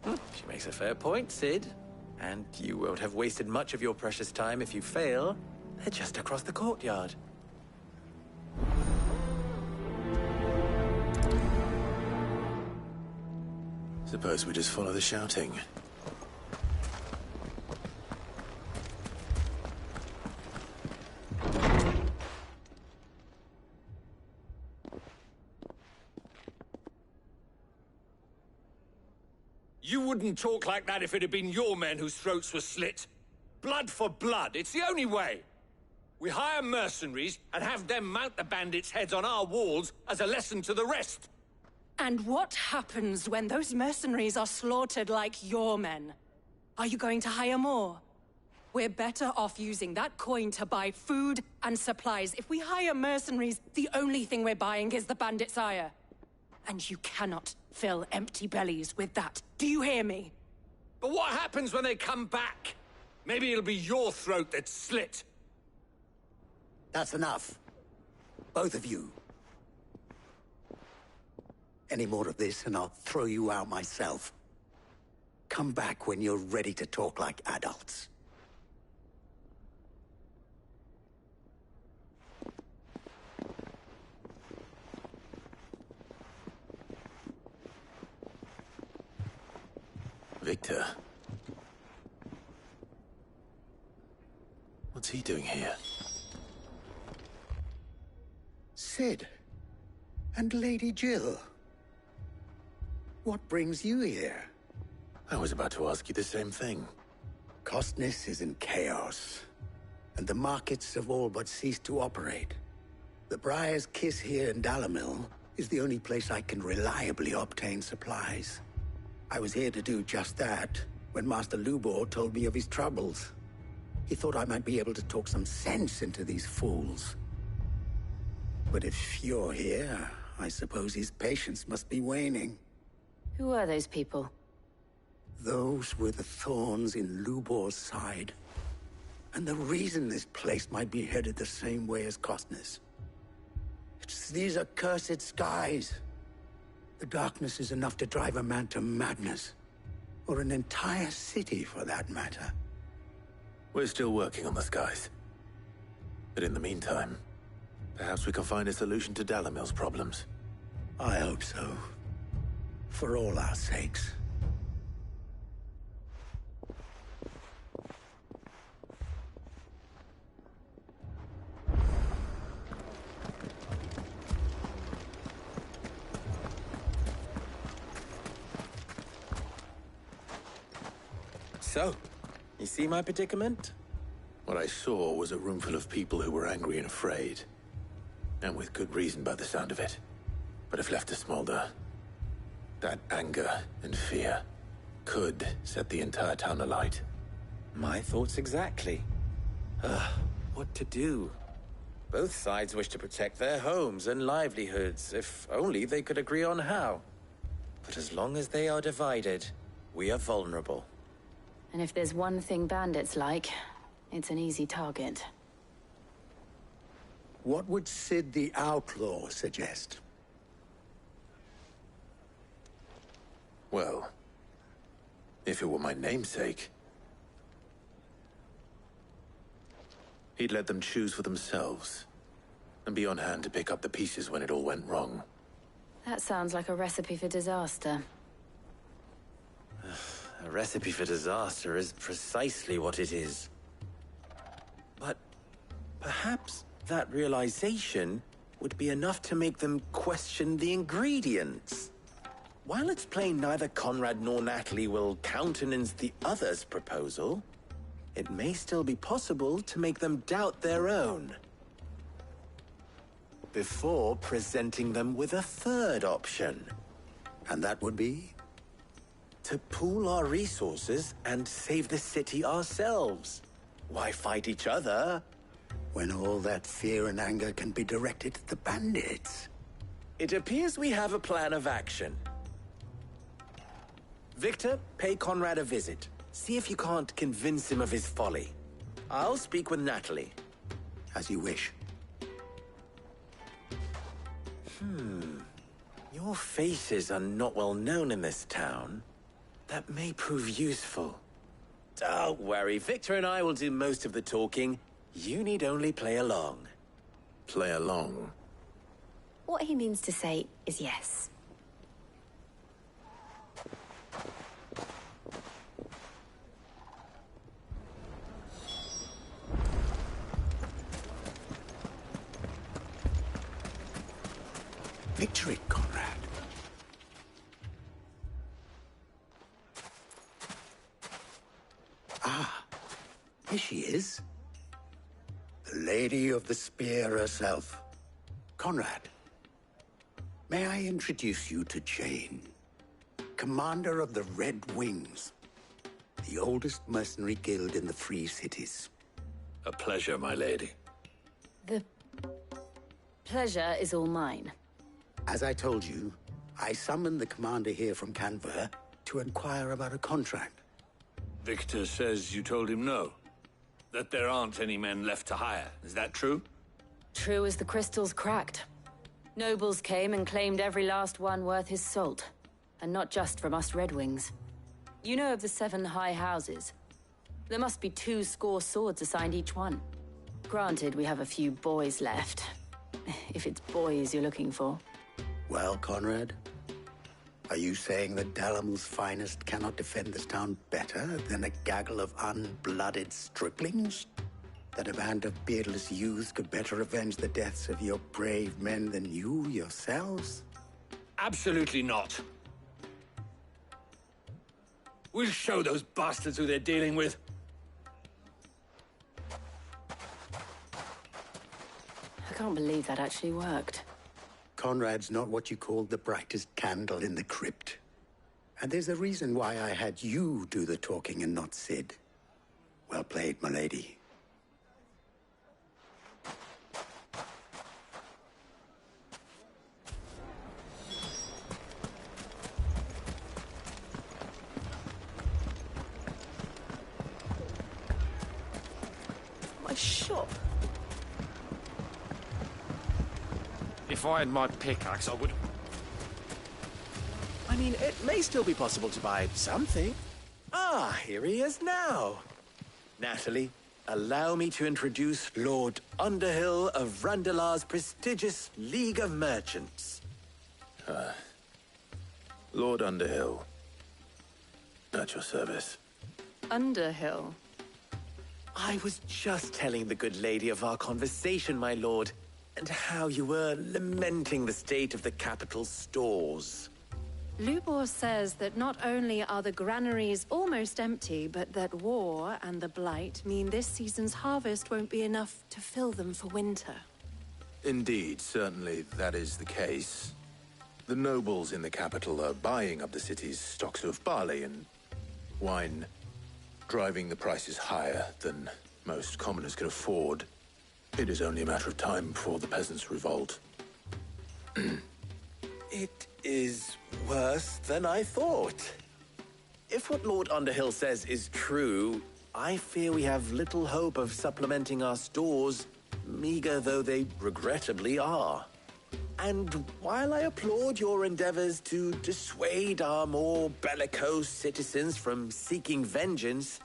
She makes a fair point, Sid. And you won't have wasted much of your precious time if you fail. They're just across the courtyard.
Suppose we just follow the shouting.
You wouldn't talk like that if it had been your men whose throats were slit. Blood for blood, it's the only way. We hire mercenaries and have them mount the bandits' heads on our walls as a lesson to the rest.
And what happens when those mercenaries are slaughtered like your men? Are you going to hire more? We're better off using that coin to buy food and supplies. If we hire mercenaries, the only thing we're buying is the bandits' ire. And you cannot fill empty bellies with that. Do you hear me?
But what happens when they come back? Maybe it'll be your throat that's slit.
That's enough. Both of you. Any more of this and I'll throw you out myself. Come back when you're ready to talk like adults.
Victor. What's he doing here?
Sid. And Lady Jill. What brings you here?
I was about to ask you the same thing.
Costness is in chaos, and the markets have all but ceased to operate. The Briar's Kiss here in Dalimil is the only place I can reliably obtain supplies. I was here to do just that when Master Lubor told me of his troubles. He thought I might be able to talk some sense into these fools. But if you're here, I suppose his patience must be waning.
Who are those people?
Those were the thorns in Lubor's side. And the reason this place might be headed the same way as Costness. It's these accursed skies. The darkness is enough to drive a man to madness. Or an entire city, for that matter.
We're still working on the skies. But in the meantime, perhaps we can find a solution to Dalimil's problems.
I hope so. For all our sakes.
So, you see my predicament?
What I saw was a room full of people who were angry and afraid. And with good reason by the sound of it. But if left to smolder, that anger and fear could set the entire town alight.
My thoughts exactly. What to do? Both sides wish to protect their homes and livelihoods, if only they could agree on how. But as long as they are divided, we are vulnerable.
And if there's one thing bandits like, it's an easy target.
What would Sid the Outlaw suggest?
Well, if it were my namesake, he'd let them choose for themselves, and be on hand to pick up the pieces when it all went wrong.
That sounds like a recipe for disaster.
A recipe for disaster is precisely what it is. But perhaps that realization would be enough to make them question the ingredients. While it's plain neither Conrad nor Natalie will countenance the other's proposal, it may still be possible to make them doubt their own. Before presenting them with a third option.
And that would be?
To pool our resources and save the city ourselves. Why fight each other
when all that fear and anger can be directed at the bandits?
It appears we have a plan of action. Victor, pay Conrad a visit. See if you can't convince him of his folly. I'll speak with Natalie.
As you wish.
Your faces are not well known in this town. That may prove useful. Don't worry, Victor and I will do most of the talking. You need only play along.
Play along?
What he means to say is yes.
Victory, Conrad. Ah, here she is. The Lady of the Spear herself. Conrad, may I introduce you to Jane, commander of the Red Wings, the oldest mercenary guild in the Free Cities.
A pleasure, my lady.
The pleasure is all mine.
As I told you, I summoned the commander here from Canver to inquire about a contract.
Victor says you told him no. That there aren't any men left to hire. Is that true?
True as the crystals cracked. Nobles came and claimed every last one worth his salt. And not just from us Red Wings. You know of the 7 high houses. There must be 2 swords assigned each one. Granted, we have a few boys left. If it's boys you're looking for.
Well, Conrad, are you saying that Dalamil's finest cannot defend this town better than a gaggle of unblooded striplings? That a band of beardless youths could better avenge the deaths of your brave men than you yourselves?
Absolutely not. We'll show those bastards who they're dealing with.
I can't believe that actually worked.
Conrad's not what you called the brightest candle in the crypt. And there's a reason why I had you do the talking and not Sid. Well played, my lady.
My shop.
If I had my pickaxe, I would...
I mean, it may still be possible to buy something. Ah, here he is now. Natalie, allow me to introduce Lord Underhill of Randalar's prestigious League of Merchants.
Lord Underhill. At your service.
Underhill?
I was just telling the good lady of our conversation, my lord, and how you were lamenting the state of the capital's stores.
Lubor says that not only are the granaries almost empty, but that war and the Blight mean this season's harvest won't be enough to fill them for winter.
Indeed, certainly that is the case. The nobles in the capital are buying up the city's stocks of barley and wine, driving the prices higher than most commoners can afford. It is only a matter of time before the peasants revolt.
It is worse than I thought. If what Lord Underhill says is true, I fear we have little hope of supplementing our stores, meager though they regrettably are. And while I applaud your endeavors to dissuade our more bellicose citizens from seeking vengeance,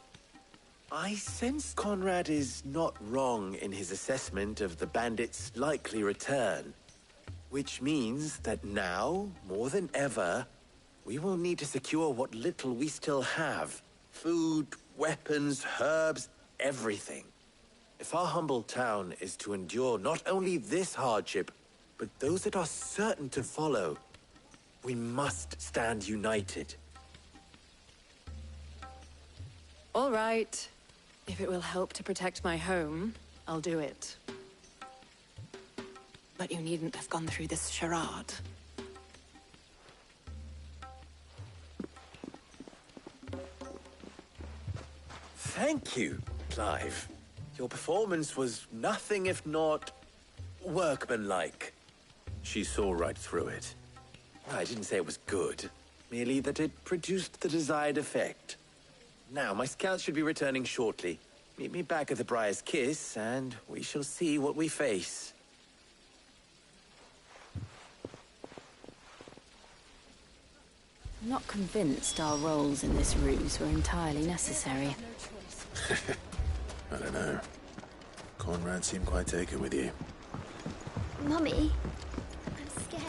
I sense Conrad is not wrong in his assessment of the bandits' likely return. Which means that now, more than ever, we will need to secure what little we still have. Food, weapons, herbs, everything. If our humble town is to endure not only this hardship, but those that are certain to follow, we must stand united.
All right. If it will help to protect my home, I'll do it. But you needn't have gone through this charade.
Thank you, Clive. Your performance was nothing if not workmanlike.
She saw right through it.
I didn't say it was good, merely that it produced the desired effect. Now, my scouts should be returning shortly. Meet me back at the Briar's Kiss, and we shall see what we face.
I'm not convinced our roles in this ruse were entirely necessary.
I don't know. Conrad seemed quite taken with you.
Mummy, I'm scared.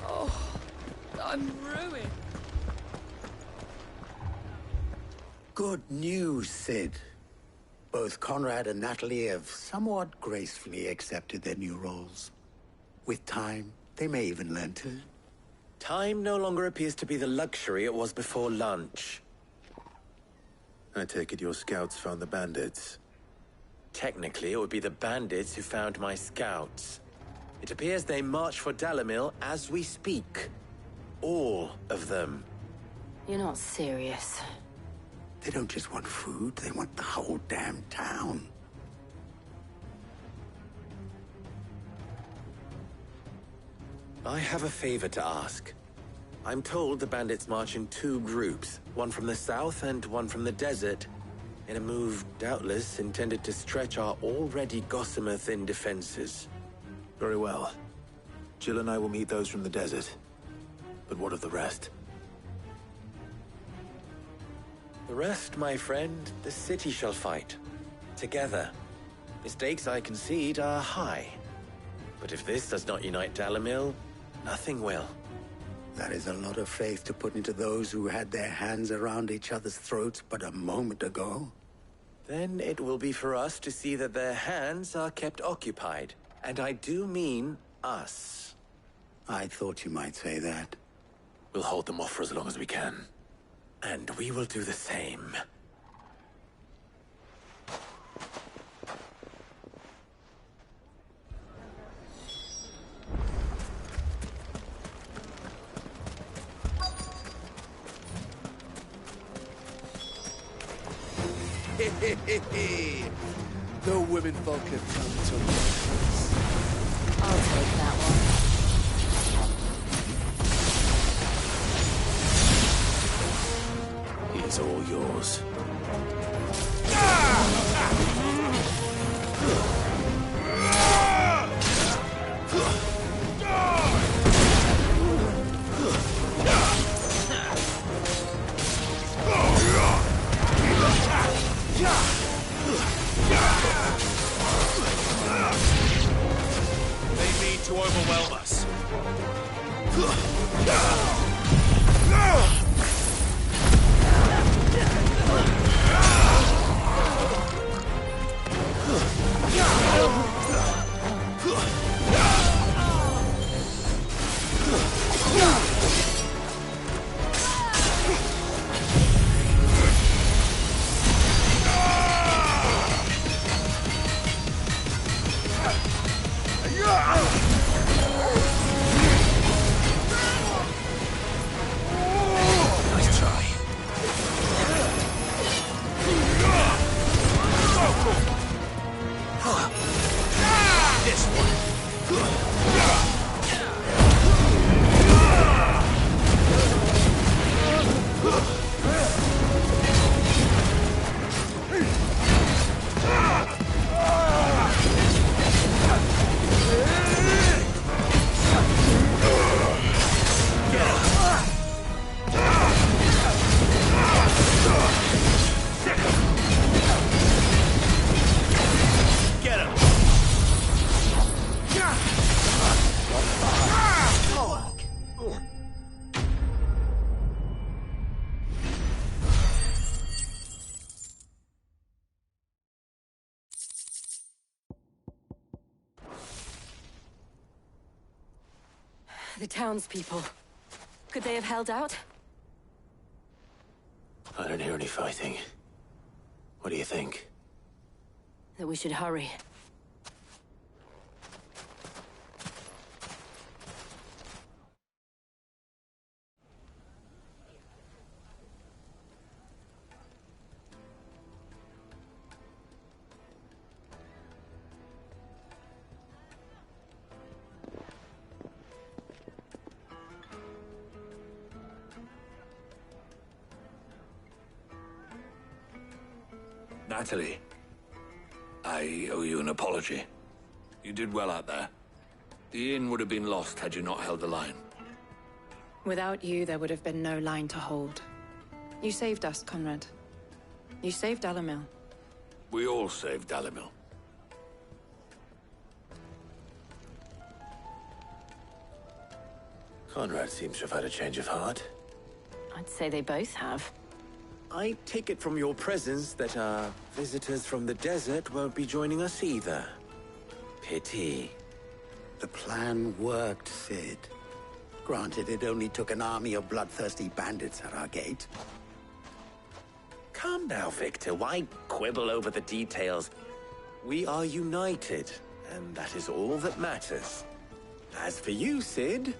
Oh, I'm ruined.
Good news, Sid. Both Conrad and Natalie have somewhat gracefully accepted their new roles. With time, they may even learn to.
Time no longer appears to be the luxury it was before lunch.
I take it your scouts found the bandits.
Technically, it would be the bandits who found my scouts. It appears they march for Dalamil as we speak. All of them.
You're not serious.
They don't just want food, they want the whole damn town.
I have a favor to ask. I'm told the bandits march in 2 groups, one from the south and one from the desert, in a move doubtless intended to stretch our already gossamer-thin defenses.
Very well. Jill and I will meet those from the desert. But what of the rest?
The rest, my friend, the city shall fight. Together. Mistakes, I concede, are high. But if this does not unite Dalamil, nothing will.
That is a lot of faith to put into those who had their hands around each other's throats but a moment ago.
Then it will be for us to see that their hands are kept occupied. And I do mean us.
I thought you might say that.
We'll hold them off for as long as we can.
And we will do the same.
No women folk have come to me.
I'll take that one.
He's all yours.
They mean to overwhelm us.
The townspeople. Could they have held out?
I don't hear any fighting. What do you think?
That we should hurry.
Natalie, I owe you an apology. You did well out there. The inn would have been lost had you not held the line.
Without you, there would have been no line to hold. You saved us, Conrad. You saved Alamil.
We all saved Alamil.
Conrad seems to have had a change of heart.
I'd say they both have.
I take it from your presence that our visitors from the desert won't be joining us either. Pity.
The plan worked, Sid. Granted, it only took an army of bloodthirsty bandits at our gate.
Calm now, Victor. Why quibble over the details? We are united, and that is all that matters. As for you, Sid,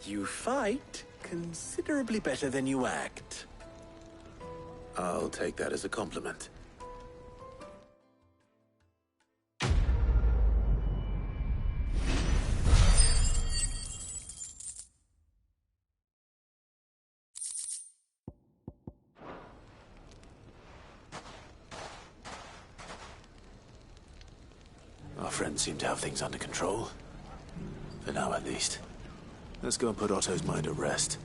you fight considerably better than you act.
I'll take that as a compliment. Our friends seem to have things under control. For now, at least. Let's go and put Otto's mind at rest.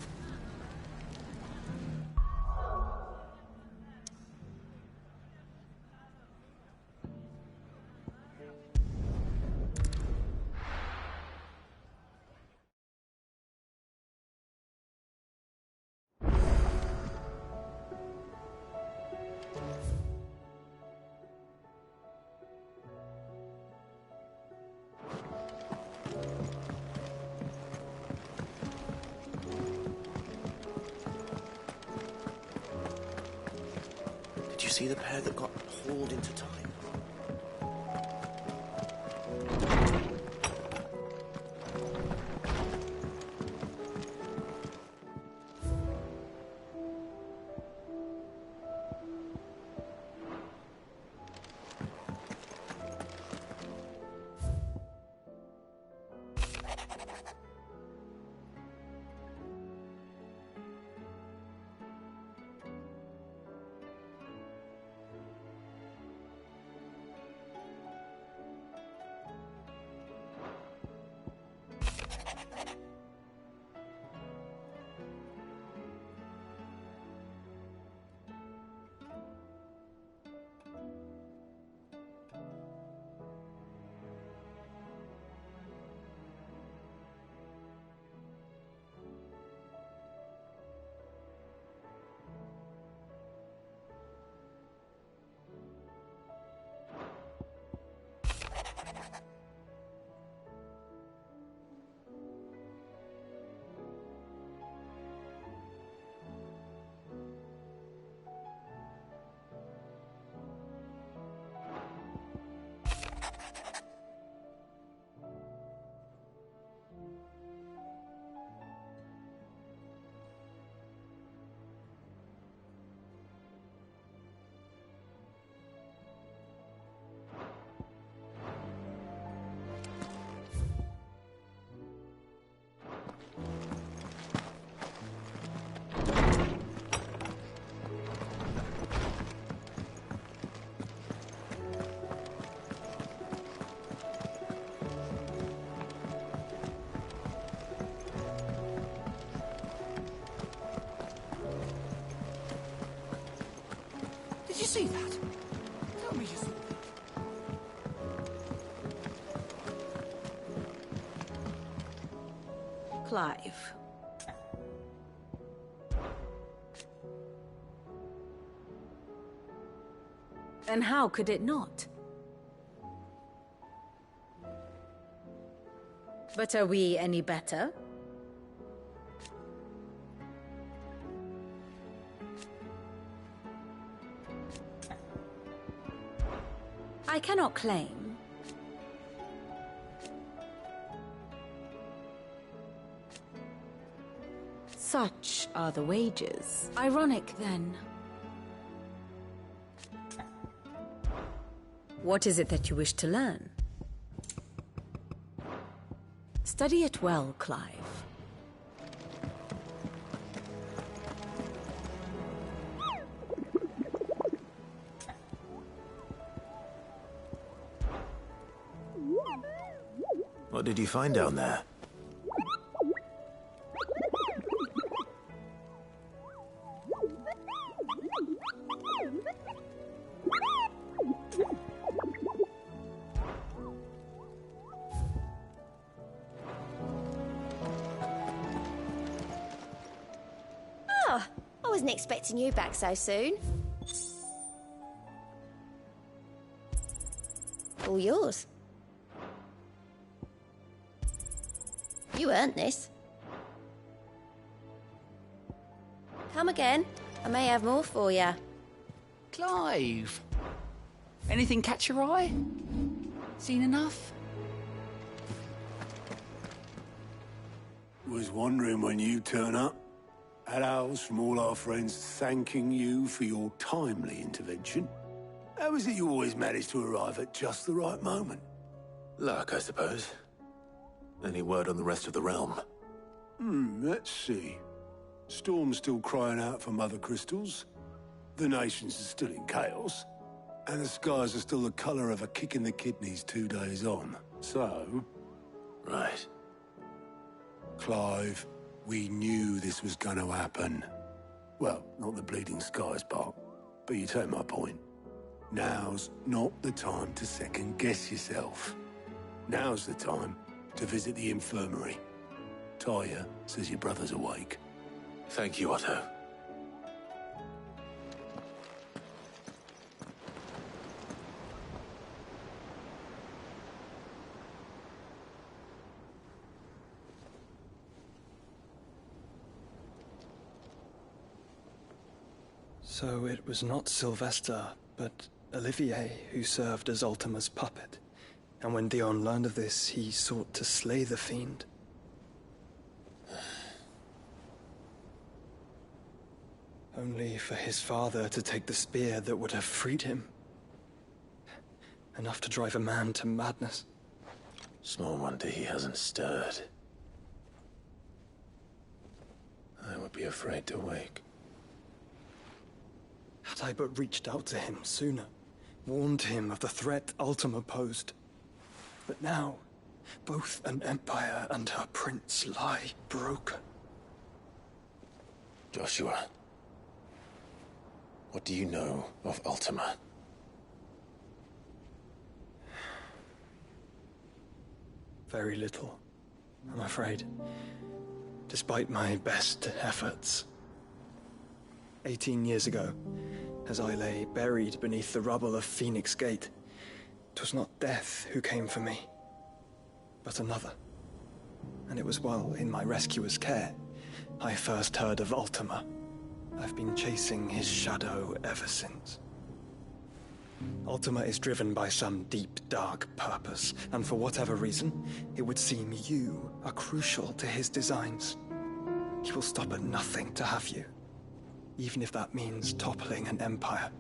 Did you see the pair that got hauled into time?
Did you see that? Tell me you saw that.
Clive. And how could it not? But are we any better? I cannot claim. Such are the wages. Ironic, then. What is it that you wish to learn? Study it well, Clive.
did you find down there?
Oh, I wasn't expecting you back so soon. All yours. You earned this. Come again. I may have more for you.
Clive! Anything catch your eye? Seen enough?
Was wondering when you turn up. Had owls from all our friends thanking you for your timely intervention. How is it you always manage to arrive at just the right moment?
Luck, I suppose. Any word on the rest of the realm?
Let's see. Storm's still crying out for mother crystals. The nations are still in chaos. And the skies are still the colour of a kick in the kidneys 2 days on. So...
Right.
Clive, we knew this was going to happen. Well, not the bleeding skies part, but you take my point. Now's not the time to second-guess yourself. Now's the time to visit the infirmary. Talia says your brother's awake.
Thank you, Otto.
So it was not Sylvester, but Olivier who served as Ultima's puppet. And when Dion learned of this, he sought to slay the fiend. Only for his father to take the spear that would have freed him. Enough to drive a man to madness.
Small wonder he hasn't stirred. I would be afraid to wake.
Had I but reached out to him sooner, warned him of the threat Ultima posed. But now, both an empire and her prince lie broken.
Joshua, what do you know of Ultima?
Very little, I'm afraid. Despite my best efforts. 18 years ago, as I lay buried beneath the rubble of Phoenix Gate, 'twas not death who came for me, but another. And it was while in my rescuer's care, I first heard of Ultima. I've been chasing his shadow ever since. Ultima is driven by some deep, dark purpose, and for whatever reason, it would seem you are crucial to his designs. He will stop at nothing to have you, even if that means toppling an empire.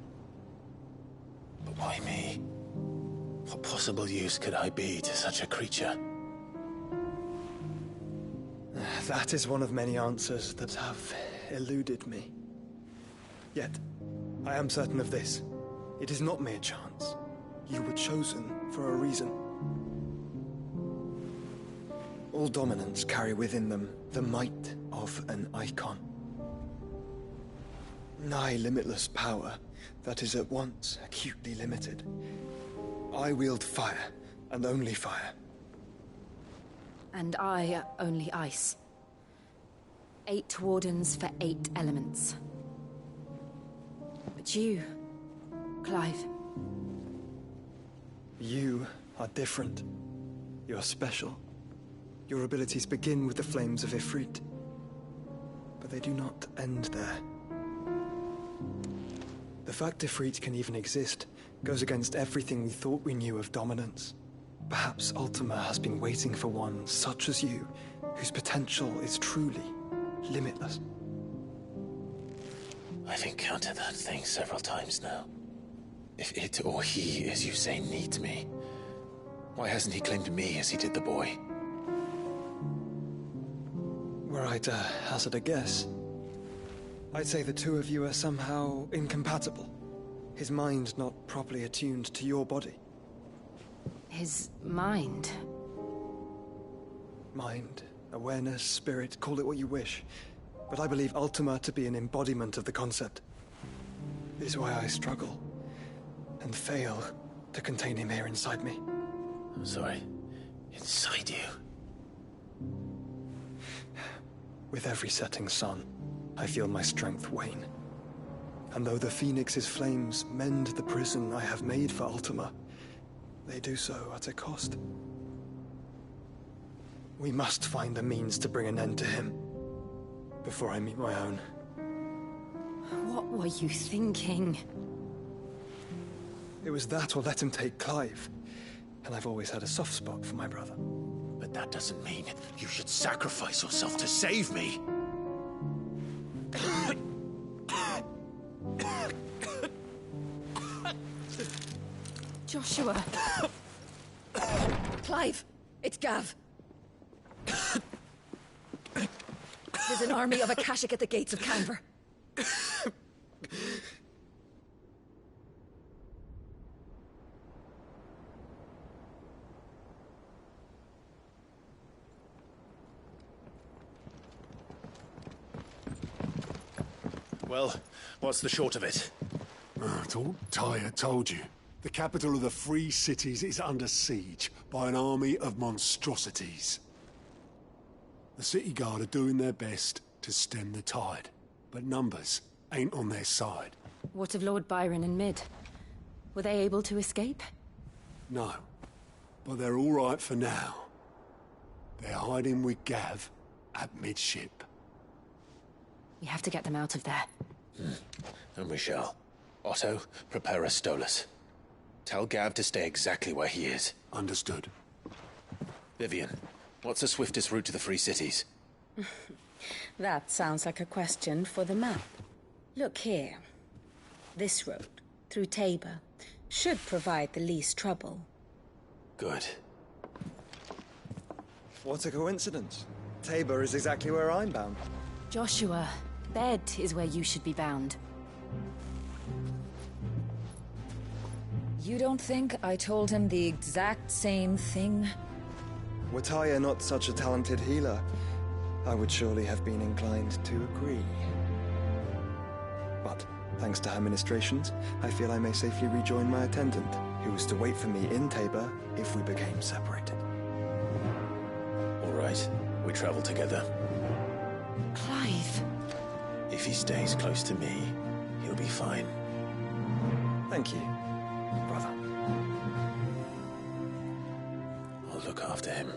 But why me? What possible use could I be to such a creature?
That is one of many answers that have eluded me. Yet, I am certain of this. It is not mere chance. You were chosen for a reason. All dominants carry within them the might of an icon. Nigh limitless power that is at once acutely limited. I wield fire, and only fire.
And I only ice. 8 wardens for 8 elements. But you, Clive.
You are different. You're special. Your abilities begin with the flames of Ifrit. But they do not end there. The fact Ifrit can even exist goes against everything we thought we knew of dominance. Perhaps Ultima has been waiting for one such as you, whose potential is truly limitless.
I've encountered that thing several times now. If it or he, as you say, needs me, why hasn't he claimed me as he did the boy?
Were I to hazard a guess, I'd say the two of you are somehow incompatible. His mind not properly attuned to your body.
His mind?
mind, awareness, spirit, call it what you wish. But I believe Ultima to be an embodiment of the concept. This is why I struggle and fail to contain him here inside me.
I'm sorry. Inside you?
With every setting sun, I feel my strength wane. And though the Phoenix's flames mend the prison I have made for Ultima, they do so at a cost. We must find a means to bring an end to him before I meet my own.
What were you thinking?
It was that or let him take Clive. And I've always had a soft spot for my brother.
But that doesn't mean you should sacrifice yourself to save me.
Joshua. Clive, it's Gav. There's an army of Akashic at the gates of Canver.
Well, what's the short of it?
It's all Tyre told you. The capital of the Free Cities is under siege by an army of monstrosities. The City Guard are doing their best to stem the tide, but numbers ain't on their side.
What of Lord Byron and Mid? Were they able to escape?
No, but they're all right for now. They're hiding with Gav at midship.
We have to get them out of there.
And we shall. Otto, prepare a Stolas. Tell Gav to stay exactly where he is.
Understood.
Vivian, what's the swiftest route to the Free Cities?
That sounds like a question for the map. Look here. This road, through Tabor, should provide the least trouble.
Good.
What a coincidence. Tabor is exactly where I'm bound.
Joshua, bed is where you should be bound.
You don't think I told him the exact same thing?
Were Tyre not such a talented healer, I would surely have been inclined to agree. But, thanks to her ministrations, I feel I may safely rejoin my attendant, who was to wait for me in Tabor if we became separated.
All right, we travel together.
Clive.
If he stays close to me, he'll be fine.
Thank you, brother.
I'll look after him.